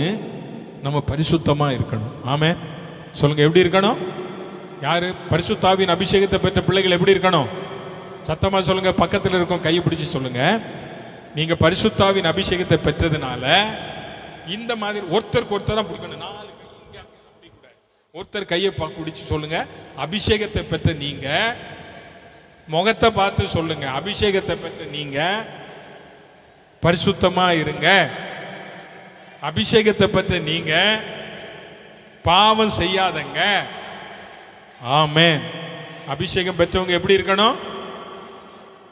நம்ம பரிசுத்தமா இருக்கணும். ஆமென் சொல்லுங்க. எப்படி இருக்கணும்? யாரு பரிசுத்தாவின் அபிஷேகத்தை பெற்ற பிள்ளைகள் எப்படி இருக்கணும்? சத்தமா சொல்லுங்க. பக்கத்தில் இருக்கும் கையை பிடிச்சு சொல்லுங்க. நீங்க பரிசுத்தாவின் அபிஷேகத்தை பெற்றதுனால இந்த மாதிரி ஒருத்தருக்கு ஒருத்தர் தான் பிடிக்கணும். 4 கை இங்க அப்படி கூட ஒருத்தர் கையை பிடிச்சு சொல்லுங்க. அபிஷேகத்தை பெற்ற நீங்க முகத்தை பார்த்து சொல்லுங்க. அபிஷேகத்தை பெற்ற நீங்க பரிசுத்தமா இருங்க. அபிஷேகத்தை பெற்ற நீங்க பாவம் செய்யாதங்க. ஆமென். அபிஷேகம் பெற்றவங்க எப்படி இருக்கணும்?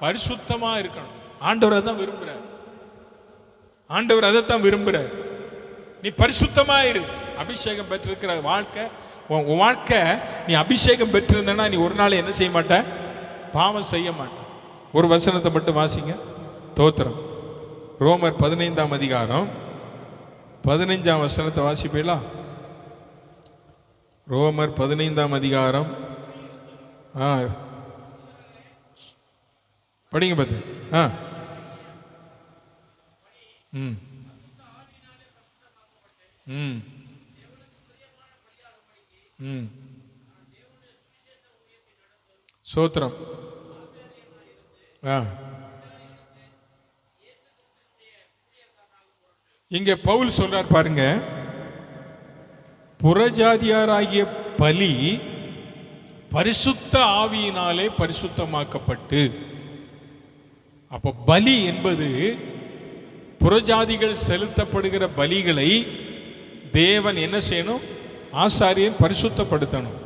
பரிசுத்தமா இருக்கணும். ஆண்டவர் அதான் விரும்புறார். ஆண்டவர் அதைத்தான் விரும்புறார். நீ பரிசுத்தமா இரு. அபிஷேகம் பெற்றிருக்கிற வாழ்க்கை உன் வாழ்க்கை. நீ அபிஷேகம் பெற்றிருந்தனா நீ ஒரு நாள் என்ன செய்ய மாட்ட? பாவம் செய்ய மாட்ட. ஒரு வசனத்தை மட்டும் வாசிங்க. தோத்திரம். ரோமர் 15ஆம் அதிகாரம் 15ஆம் வசனத்தை வாசிப்பீங்களா? ரோமர் 15ஆம் அதிகாரம் படிங்க பார்த்து. சோத்திரம். இங்க பவுல் சொல்றார் பாருங்க, புறஜாதியாராகிய பலி பரிசுத்த ஆவியினாலே பரிசுத்தமாக்கப்பட்டு. அப்ப பலி என்பது புறஜாதிகள் செலுத்தப்படுகிற பலிகளை தேவன் என்ன செய்யணும்? ஆசாரியன் பரிசுத்தப்படுத்தணும்.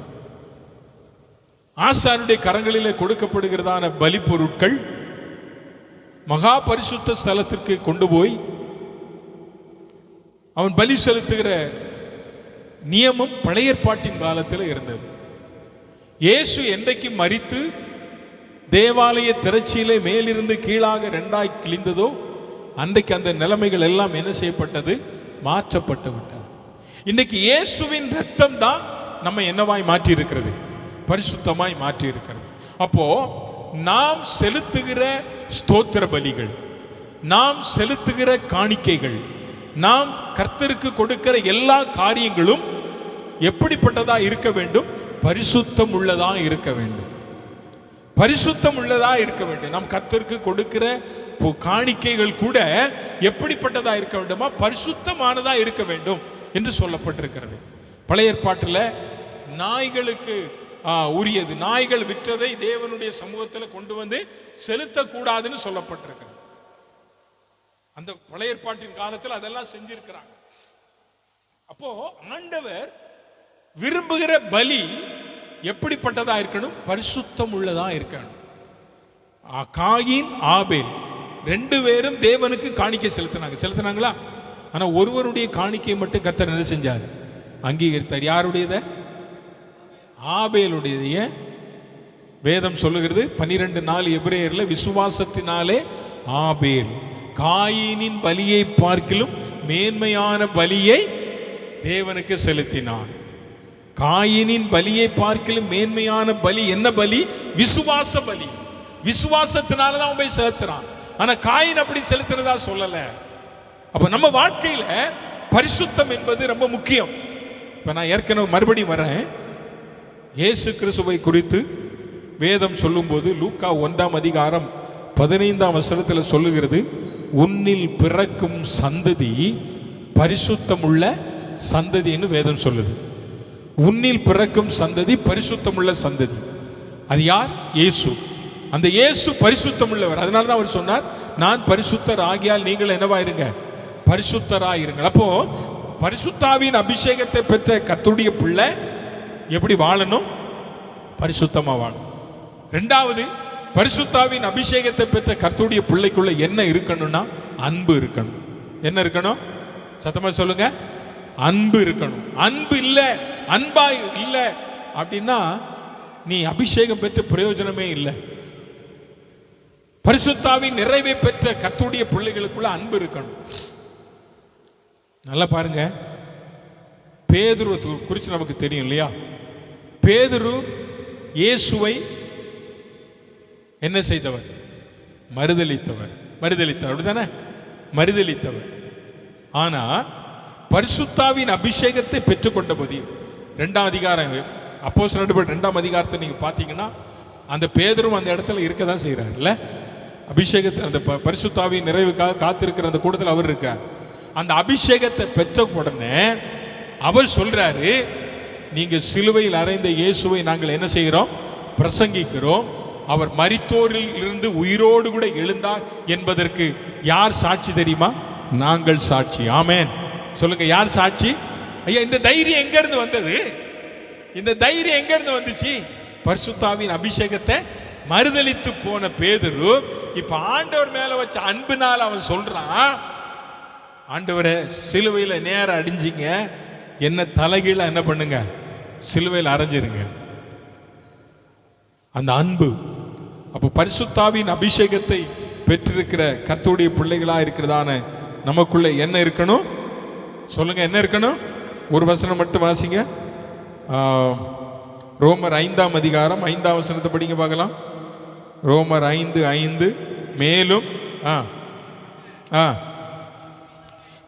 ஆசாரியனுடைய கரங்களிலே கொடுக்கப்படுகிறதான பலி பொருட்கள் மகா பரிசுத்த ஸ்தலத்திற்கு கொண்டு போய் அவன் பலி செலுத்துகிற நியமம் பழைய ஏற்பாட்டின் காலத்தில் இருந்தது. இயேசு என்றைக்கு மரித்து தேவாலய திரைச்சியிலே மேலிருந்து கீழாக 2ஆய் கிழிந்ததோ அன்றைக்கு அந்த நிலைமைகள் எல்லாம் என்ன செய்யப்பட்டது? மாற்றப்பட்டு விட்டது. இன்னைக்கு இயேசுவின் ரத்தம் தான் நம்ம என்னவாய் மாற்றி இருக்கிறது? பரிசுத்தமாய் மாற்றி இருக்கிறது. அப்போ நாம் செலுத்துகிற ஸ்தோத்திர பலிகள், நாம் செலுத்துகிற காணிக்கைகள், நாம் கர்த்தருக்கு கொடுக்கிற எல்லா காரியங்களும் எப்படிப்பட்டதா இருக்க வேண்டும்? பரிசுத்தம் உள்ளதா இருக்க வேண்டும். பரிசுத்தம் உள்ளதா இருக்க வேண்டும். நாம் கர்த்தருக்கு கொடுக்கிற காணிக்கைகள் கூட எப்படிப்பட்டதா இருக்க வேண்டுமா? பரிசுத்தமானதா இருக்க வேண்டும் என்று சொல்லப்பட்டிருக்கிறது. பழைய ஏற்பாட்டில் நாய்களுக்கு உரியது, நாய்கள் விற்றதை தேவனுடைய சமூகத்தில் கொண்டு வந்து செலுத்தக்கூடாதுன்னு சொல்லப்பட்டிருக்கிறது. அந்த பழைய ஏற்பாட்டின் காலத்தில் அதெல்லாம் செஞ்சிருக்கிறாங்க. அப்போ ஆண்டவர் விரும்புகிற பலி எப்படிப்பட்டதா இருக்கணும்? பரிசுத்தம் உள்ளதா இருக்கணும். காயின் ஆபேல் 2 பேரும் தேவனுக்கு காணிக்கை செலுத்தினாங்களா? ஆனா ஒருவருடைய காணிக்கையை மட்டும் கர்த்தர் என்ன செஞ்சார்? அங்கீகரித்தார். யாருடையத? ஆபேலுடைய. வேதம் சொல்லுகிறது 12:4 எபிரேயர்ல, விசுவாசத்தினாலே ஆபேல் காயினின் பலியை பார்க்கிலும் மேன்மையான பலியை தேவனுக்கு செலுத்தினான். காயினின் பலியை பார்க்கிலும் மேன்மையான பலி என்ன பலி? விசுவாச பலி. விசுவாசத்தினாலதான் அவன் போய் செலுத்துறான். ஆனா காயின் அப்படி செலுத்துறதா சொல்லல. அப்ப நம்ம வாழ்க்கையில பரிசுத்தம் என்பது ரொம்ப முக்கியம். இப்ப நான் ஏற்கனவே மறுபடியும் வரேன். இயேசு கிறிஸ்துவை குறித்து வேதம் சொல்லும்போது லூக்கா 1ஆம் அதிகாரம் 15ஆம் வசனத்தில் சொல்லுகிறது, உன்னில் பிறக்கும் சந்ததி பரிசுத்தம் உள்ள சந்ததின்னு வேதம் சொல்லுது. உன்னில் பிறக்கும் சந்ததி பரிசுத்தம் உள்ள சந்ததி. அது யார்? இயேசு. அந்த இயேசு பரிசுத்தம் உள்ளவர். அதனால தான் அவர் சொன்னார், நான் பரிசுத்தர் ஆகியால் நீங்கள் என்னவாயிருங்க? பரிசுத்தராயிருங்கள். அப்போ பரிசுத்தாவின் அபிஷேகத்தை பெற்ற கர்த்தருடைய பிள்ளை எப்படி வாழணும்? பரிசுத்தமா வாழும். ரெண்டாவது, பரிசுத்தாவின் அபிஷேகத்தை பெற்ற கர்த்தருடைய பிள்ளைக்குள்ள என்ன இருக்கணும்னா அன்பு இருக்கணும். என்ன இருக்கணும்? சத்தமா சொல்லுங்க. அன்பு இருக்கணும். அன்பு இல்லை, அன்பா இல்லை அப்படின்னா நீ அபிஷேகம் பெற்ற பிரயோஜனமே இல்லை. பரிசுத்தாவின் நிறைவை பெற்ற கர்த்தருடைய பிள்ளைகளுக்குள்ள அன்பு இருக்கணும். நல்லா பாருங்க, பேதுரு குறித்து நமக்கு தெரியும் இல்லையா? பேதுரு இயேசுவை என்ன செய்தவர்? மறுதலித்தவர். அப்படிதானே? மறுதலித்தவர். ஆனா பரிசுத்தாவின் அபிஷேகத்தை பெற்றுக்கொண்ட போது 2ஆம் அதிகாரம், அப்போஸ்தலர் 2ஆம் அதிகாரத்தை நீங்க பாத்தீங்கன்னா அந்த பேதுரும் அந்த இடத்துல இருக்க தான் செய்யறாரு இல்ல? அபிஷேகத்தை, அந்த பரிசுத்தாவின் நிறைவுக்காக காத்திருக்கிற அந்த கூட்டத்தில் அவர் இருக்கார். அந்த அபிஷேகத்தை பெற்ற உடனே அவர் சொல்றாரு, நீங்க சிலுவையில் அறைந்த இயேசுவை நாங்கள் என்ன செய்கிறோம்? பிரசங்கிக்கிறோம். அவர் மரித்தோரில் இருந்து உயிரோடு கூட எழுந்தார் என்பதற்கு யார் சாட்சி தெரியுமா? நாங்கள் சாட்சி. ஆமென் சொல்லுங்க. யார் சாட்சி? ஐயா, இந்த தைரியம் எங்க இருந்து வந்தது? இந்த தைரியம் எங்க இருந்து வந்துச்சு? பரிசுத்தாவின் அபிஷேகத்தை மறுதலித்து போன பேதுரு இப்ப ஆண்டவர் மேல வச்ச அன்பினால் அவன் சொல்றான், ஆண்டவரே சிலுவையில நேரம் அடிஞ்சிங்க, என்ன தலைகீழ என்ன பண்ணுங்க, சிலுவையில் அரைஞ்சிருங்க. அந்த அன்பு. அப்போ பரிசுத்தாவின் அபிஷேகத்தை பெற்றிருக்கிற கர்த்தருடைய பிள்ளைகளா இருக்கிறதான நமக்குள்ள என்ன இருக்கணும்? சொல்லுங்க, என்ன இருக்கணும்? ஒரு வசனம் மட்டும் வாசிங்க. ரோமர் 5ஆம் அதிகாரம் 5ஆம் வசனத்தை படிங்க பார்க்கலாம். ரோமர் 5:5. மேலும்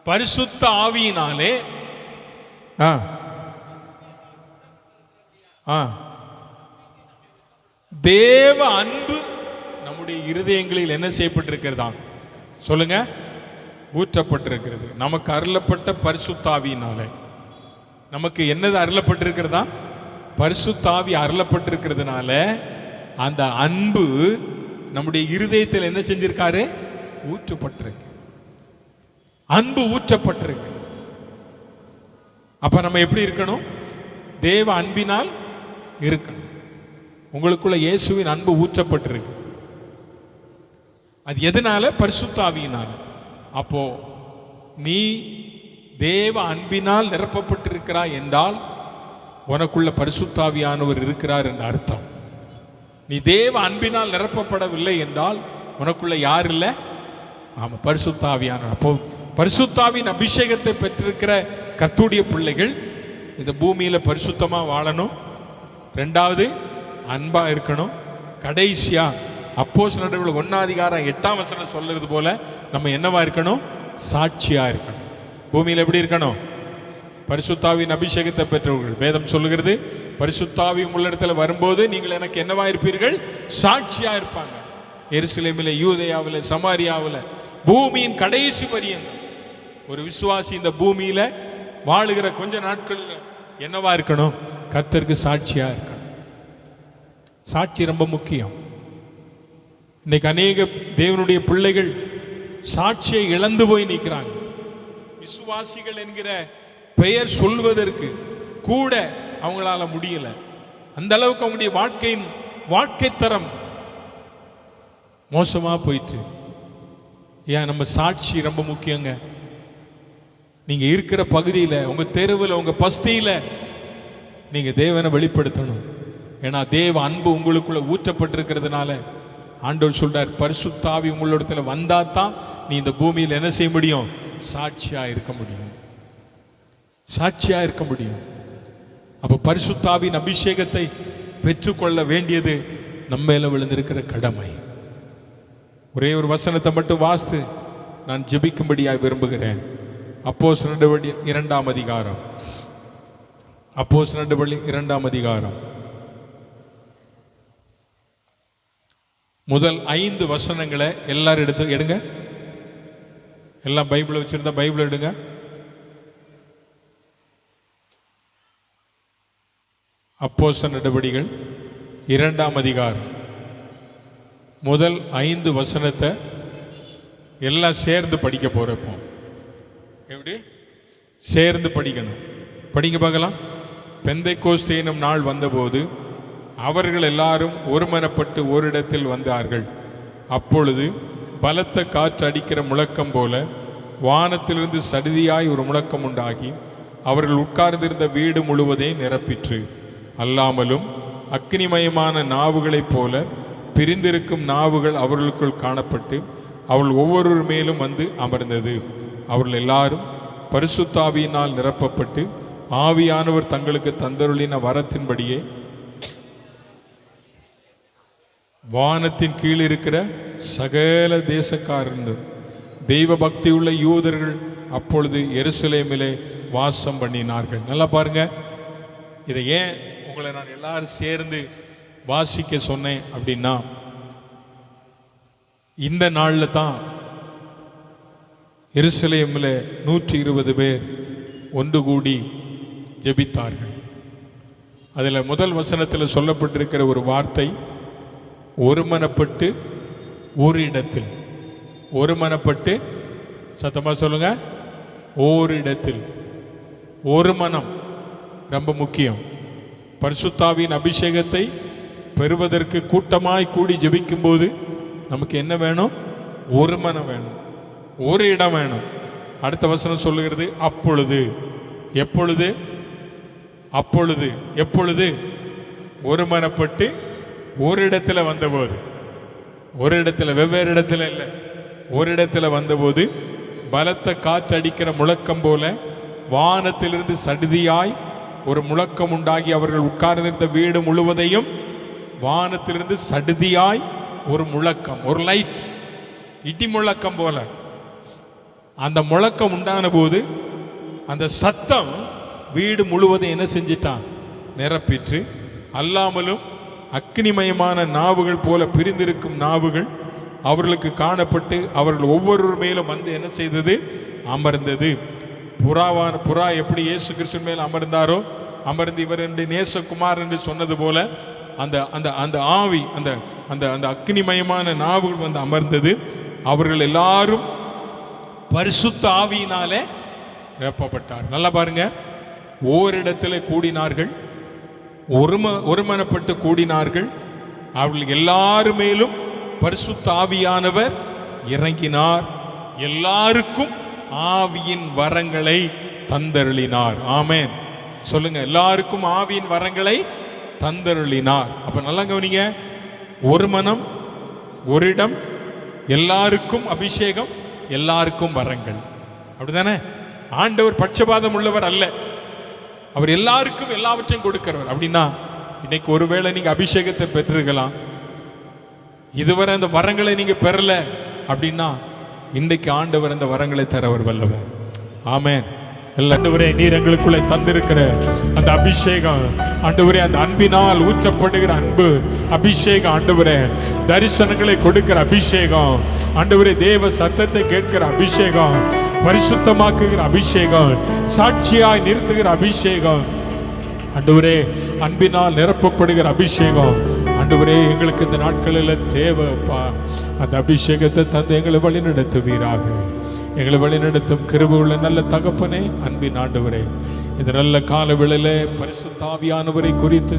பரிசுத்த ஆவியினாலே தேவ அன்பு நம்முடைய இருதயங்களில் என்ன செய்யப்பட்டிருக்கிறதா? சொல்லுங்க, ஊற்றப்பட்டிருக்கிறது. நமக்கு அருளப்பட்ட பரிசுத்தாவியினாலே நமக்கு என்னது அருளப்பட்டிருக்கிறதா? பரிசுத்தாவி அருளப்பட்டிருக்கிறதுனால அந்த அன்பு நம்முடைய இருதயத்தில் என்ன செஞ்சிருக்காரு? ஊற்றப்பட்டிருக்கு. அன்பு ஊற்றப்பட்டிருக்கு. அப்ப நம்ம எப்படி இருக்கணும்? தேவ அன்பினால் இருக்கணும். உங்களுக்குள்ள இயேசுவின் அன்பு ஊற்றப்பட்டிருக்கு. அது எதனால? பரிசுத்தாவியினால. அப்போ நீ தேவ அன்பினால் நிரப்பப்பட்டிருக்கிறாய் என்றால் உனக்குள்ள பரிசுத்தாவியானவர் இருக்கிறார் என்ற அர்த்தம். நீ தேவ அன்பினால் நிரப்பப்படவில்லை என்றால் உனக்குள்ள யார் இல்லை? ஆமா, பரிசுத்தாவியானவர். அப்போ பரிசுத்தாவின் அபிஷேகத்தை பெற்றிருக்கிற கர்த்தருடைய பிள்ளைகள் இந்த பூமியில பரிசுத்தமா வாழணும். ரெண்டாவது, அன்பா இருக்கணும். கடைசியா அப்போஸ்தலர் 1ஆம் அதிகாரம் 8ஆம் வசனம் சொல்றது போல நம்ம என்னவா இருக்கணும்? சாட்சியா இருக்கணும். பூமியில் எப்படி இருக்கணும்? பரிசுத்தாவின் அபிஷேகத்தை பெற்றவர்கள். வேதம் சொல்லுகிறது, பரிசுத்தாவி உங்களிடத்தில் வரும்போது நீங்கள் எனக்கு என்னவா இருப்பீர்கள்? சாட்சியா இருப்பாங்க. எருசலேமில், யூதேயாவில், சமாரியாவில், பூமியின் கடைசி பரியந்தம் ஒரு விசுவாசி இந்த பூமியில வாழுகிற கொஞ்ச நாட்கள் என்னவா இருக்கணும்? கர்த்தருக்கு சாட்சியா இருக்கணும். சாட்சி ரொம்ப முக்கியம். இன்னைக்கு அநேக தேவனுடைய பிள்ளைகள் சாட்சியை இழந்து போய் நிற்கிறாங்க. விசுவாசிகள் என்கிற பெயர் சொல்வதற்கு கூட அவங்களால முடியல. அந்த அளவுக்கு அவங்களுடைய வாழ்க்கை தரம் மோசமா போயிட்டு. ஏன்? நம்ம சாட்சி ரொம்ப முக்கியங்க. நீங்க இருக்கிற பகுதியில், உங்க தெருவில், உங்க பஸ்தியில நீங்க தேவனை வெளிப்படுத்தணும். ஏன்னா தேவ அன்பு உங்களுக்குள்ள ஊற்றப்பட்டிருக்கிறதுனால ஆண்டவர் சொல்றார், பரிசுத்தாவி உங்களிடத்துல வந்தா தான் நீ இந்த பூமியில் என்ன செய்ய முடியும்? சாட்சியா இருக்க முடியும். சாட்சியா இருக்க முடியும். அப்ப பரிசுத்தாவின் அபிஷேகத்தை பெற்றுக்கொள்ள வேண்டியது நம்ம மேல விழுந்திருக்கிற கடமை. ஒரே ஒரு வசனத்தை மட்டும் வாசித்து நான் ஜெபிக்கும்படியாக விரும்புகிறேன். அப்போஸ்தலர் 2ஆம் அதிகாரம். அப்போஸ்தலர் 2ஆம் அதிகாரம் முதல் 5 வசனங்களை எல்லாரும் எடுங்க. எல்லாம் பைபிளை வச்சிருந்தா பைபிள் எடுங்க. அப்போஸ்தலர் நடவடிக்கைகள் 2ஆம் அதிகாரம் முதல் 5 வசனத்தை எல்லாம் சேர்ந்து படிக்க போறப்போ. எப்படி சேர்ந்து படிக்கணும்? படிங்க பார்க்கலாம். பெந்தைக்கோஸ்தே என்னும் நாள் வந்தபோது அவர்கள் எல்லாரும் ஒருமனப்பட்டு ஓரிடத்தில் வந்தார்கள். அப்பொழுது பலத்த காற்று அடிக்கிற முழக்கம் போல வானத்திலிருந்து சடிதியாய் ஒரு முழக்கம் உண்டாகி அவர்கள் உட்கார்ந்திருந்த வீடு முழுவதே நிரப்பிற்று. அல்லாமலும் அக்கினிமயமான நாவுகளைப் போல பிரிந்திருக்கும் நாவுகள் அவர்களுக்குள் காணப்பட்டு அவர்கள் ஒவ்வொரு மேலும் வந்து அமர்ந்தது. அவர்கள் எல்லாரும் பரிசுத்த ஆவியினால் நிரப்பப்பட்டு ஆவியானவர் தங்களுக்கு தந்தருளின வரத்தின்படியே வானத்தின் கீழ் இருக்கிற சகல தேசக்காரர்கள் தெய்வ பக்தி உள்ள யூதர்கள் அப்பொழுது எருசலேமிலே வாசம் பண்ணினார்கள். நல்லா பாருங்க, இதை ஏன் உங்களை நான் எல்லாரும் சேர்ந்து வாசிக்க சொன்னேன் அப்படின்னா, இந்த நாளில் தான் எருசலேமில் 120 பேர் ஒன்று கூடி ஜெபித்தார்கள். அதில் முதல் வசனத்தில் சொல்லப்பட்டிருக்கிற ஒரு வார்த்தை, ஒருமனப்பட்டு ஒரு இடத்தில். ஒருமனப்பட்டு, சத்தமா சொல்லுங்க, ஓரிடத்தில். ஒரு மனம் ரொம்ப முக்கியம். பரிசுத்தாவின் அபிஷேகத்தை பெறுவதற்கு கூட்டமாய் கூடி ஜெபிக்கும் போது நமக்கு என்ன வேணும்? ஒரு மனம் வேணும், ஒரு இடம் வேணும். அடுத்த வசனம் சொல்லுகிறது, அப்பொழுது. எப்பொழுது? அப்பொழுது. எப்பொழுது? ஒருமனப்பட்டு ஒரு இடத்துல வந்தபோது. ஒரு இடத்துல, வெவ்வேறு இடத்துல இல்லை, ஒரு இடத்துல வந்தபோது பலத்த காற்று அடிக்கிற முழக்கம் போல வானத்திலிருந்து சடிதியாய் ஒரு முழக்கம் உண்டாகி அவர்கள் உட்கார்ந்திருந்த வீடு முழுவதையும், வானத்திலிருந்து சடிதியாய் ஒரு முழக்கம், ஒரு லைட், இடி முழக்கம் போல அந்த முழக்கம் உண்டான போது அந்த சத்தம் வீடு முழுவதும் என்ன செஞ்சிட்டான்? நிரப்பிற்று. அல்லாமலும் அக்னிமயமான நாவுகள் போல பிரிந்திருக்கும் நாவுகள் அவர்களுக்கு காணப்பட்டு அவர்கள் ஒவ்வொரு மேலும் வந்து என்ன செய்தது? அமர்ந்தது. புறா எப்படி இயேசு கிறிஸ்து மேல் அமர்ந்தாரோ, அமர்ந்து இவர் என்று நேசகுமார் என்று சொன்னது போல அந்த அந்த அந்த ஆவி, அந்த அந்த அந்த அக்னிமயமான நாவுகள் வந்து அமர்ந்தது. அவர்கள் எல்லாரும் பரிசுத்த ஆவியினாலே நிரப்பப்பட்டார். நல்லா பாருங்க, ஓரிடத்தில் கூடினார்கள், ஒருமனப்பட்டு கூடினார்கள். அவர்கள் எல்லாரும் மேலும் பரிசுத்த ஆவியானவர் இறங்கினார். எல்லாருக்கும் ஆவியின் வரங்களை தந்தருளினார். ஆமென் சொல்லுங்க, எல்லாருக்கும் ஆவியின் வரங்களை தந்தருளினார். அப்ப நல்லா கவனிங்க, ஒரு மனம், ஒரு இடம், எல்லாருக்கும் அபிஷேகம், எல்லாருக்கும் வரங்கள். அப்படிதானே? ஆண்டவர் பட்சபாதம் உள்ளவர் அல்ல, அவர் எல்லாருக்கும் எல்லாவற்றையும் கொடுக்கிறவர். அப்படின்னா இன்னைக்கு ஒருவேளை நீங்க அபிஷேகத்தை பெற்றிருக்கலாம், இதுவரை அந்த வரங்களை நீங்க பெறல அப்படின்னா இன்றைக்கு ஆண்டவர் அந்த வரங்களை தரவர் வல்லவர். ஆமென். ஆண்டவரே, நீர் எங்களுக்குள்ளே தந்திருக்கிற அந்த அபிஷேகம், ஆண்டவரே, அந்த அன்பினால் ஊற்றப்படுகிற அன்பு அபிஷேகம், ஆண்டவரே, தரிசனங்களை கொடுக்கிற அபிஷேகம், ஆண்டவரே, தேவ சத்தத்தை கேட்கிற அபிஷேகம், பரிசுத்தமாக்குகிற அபிஷேகம், சாட்சியாய் நிறுத்துகிற அபிஷேகம், ஆண்டவரே, அன்பினால் நிரப்பப்படுகிற அபிஷேகம், ஆண்டவரே, எங்களுக்கு இந்த நாட்களில் தேவைப்பா. அந்த அபிஷேகத்தை தந்து எங்களை வழிநடத்துவீராக. எங்களை வழிநடத்தும் கிருபையுள்ள நல்ல தகப்பனே, அன்பின் ஆண்டவரே, இந்த நல்ல கால வேளையிலே பரிசுத்த ஆவியானவரை குறித்து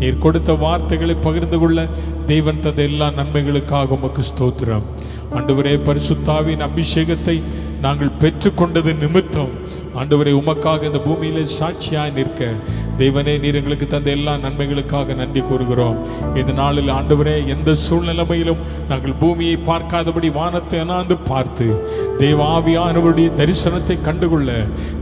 நீர் கொடுத்த வார்த்தைகளை பகிர்ந்து கொள்ள தேவன் தந்த எல்லா நன்மைகளுக்காக உமக்கு ஸ்தோத்திரம். ஆண்டவரே, பரிசுத்த ஆவியின் அபிஷேகத்தை நாங்கள் பெற்றுக்கொண்டது நிமித்தம் ஆண்டவரே உமக்காக இந்த பூமியிலே சாட்சியாய் நிற்க தேவனே நீர் எங்களுக்கு தந்த எல்லா நன்மைகளுக்காக நன்றி கூறுகிறோம். இந்த நாளில் ஆண்டவரே, எந்த சூழ்நிலைமையிலும் நாங்கள் பூமியை பார்க்காதபடி வானத்தை அண்ணாந்து பார்த்து தேவ ஆவியானவருடைய தரிசனத்தை கண்டுகொள்ள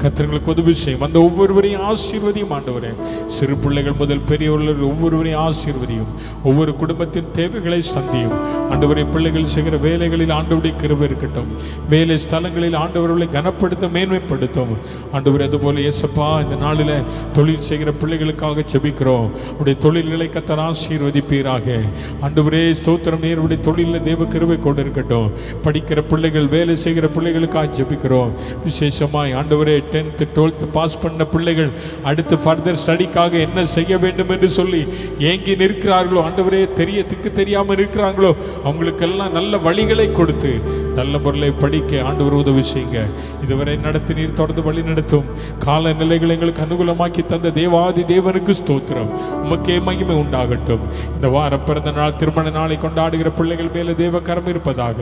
கர்த்தர்களுக்கு உதவி செய்யும். அந்த ஒவ்வொருவரையும் ஆசீர்வதியும் ஆண்டவரே. சிறு பிள்ளைகள் முதல் பெரியவர்கள் ஒவ்வொருவரையும் ஆசீர்வதியும். ஒவ்வொரு குடும்பத்தின் தேவைகளை சந்தியும் ஆண்டவரே. பிள்ளைகள் செய்கிற வேலைகளில் ஆண்டவருடைய கிருபை இருக்கட்டும். வேலை ஸ்தலங்களில் ஆண்டவர்களை கனப்படுத்த மேன்மைப்படுத்தும் ஆண்டவரே. அதுபோல இயேசப்பா, இந்த நாளில் தொழில் செய்கிற பிள்ளைகளுக்காக ஜெபிக்கிறோம். உடைய தொழில்களை கர்த்தர் ஆசீர்வதிப்பீராக ஆண்டவரே. ஸ்தோத்திரம். நீருடைய தொழிலில் தேவ கிருபை கொண்டு இருக்கட்டும். படிக்கிற பிள்ளைகள், வேலை செய்கிற பிள்ளைகளுக்காக ஜெபிக்கிறோம். விசேஷமாய் ஆண்டவரே, 10th 12th பாஸ் பண்ண பிள்ளைகள் அடுத்து ஃபர்தர் ஸ்டடிக்காக என்ன செய்ய வேண்டும் என்று சொல்லி ஏங்கி நிற்கிறார்களோ ஆண்டவரே, திக்கு தெரியாமல் இருக்கிறாங்களோ அவங்களுக்கெல்லாம் நல்ல வழிகளை கொடுத்து நல்ல முறையை படிக்க ஆண்டவர் உதவி செய்யுங்க. இதுவரை நடத்தி நீர் தொடர்ந்து வழி நடத்தும். கால நிலைகளை எங்களுக்கு அனுகூலமாக்கி தந்த தேவ தேவாதி தேவனுக்கு ஸ்தோத்திரம். உமக்கே மகிமை உண்டாகட்டும். இந்த வாரம் பிறந்த நாள் திருமண நாளை கொண்டாடுகிற பிள்ளைகள் மேலே தேவ கரம் இருப்பதாக.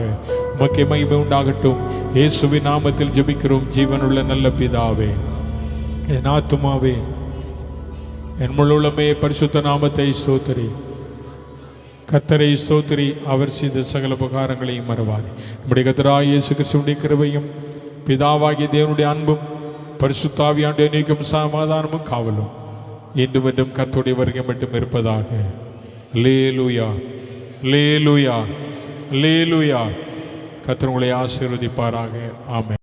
உமக்கே மகிமை உண்டாகட்டும். இயேசுவின் நாமத்தில் ஜெபிக்கிறோம் ஜீவனுள்ள நல்ல பிதாவே. என் ஆத்துமாவே என் முழுமே பரிசுத்த நாமத்தை ஸ்தோத்திரி. கர்த்தரை ஸ்தோத்திரி. அவர் செய்த சகல உபகாரங்களையும் மறவாதே. நம்முடைய கர்த்தராகிய இயேசு கிறிஸ்துவின் கிருபையும் பிதாவாகிய தேவனுடைய அன்பும் பரிசுத்த ஆவியானவருடைய நீக்கும் சமாதானமும் காவலும் என்றும் என்றும் கர்த்தருடைய வருகை மட்டும் இருப்பதாக. அல்லேலூயா, அல்லேலூயா, அல்லேலூயா. கர்த்தர் உங்களை ஆசீர்வதிப்பாராக. ஆமென்.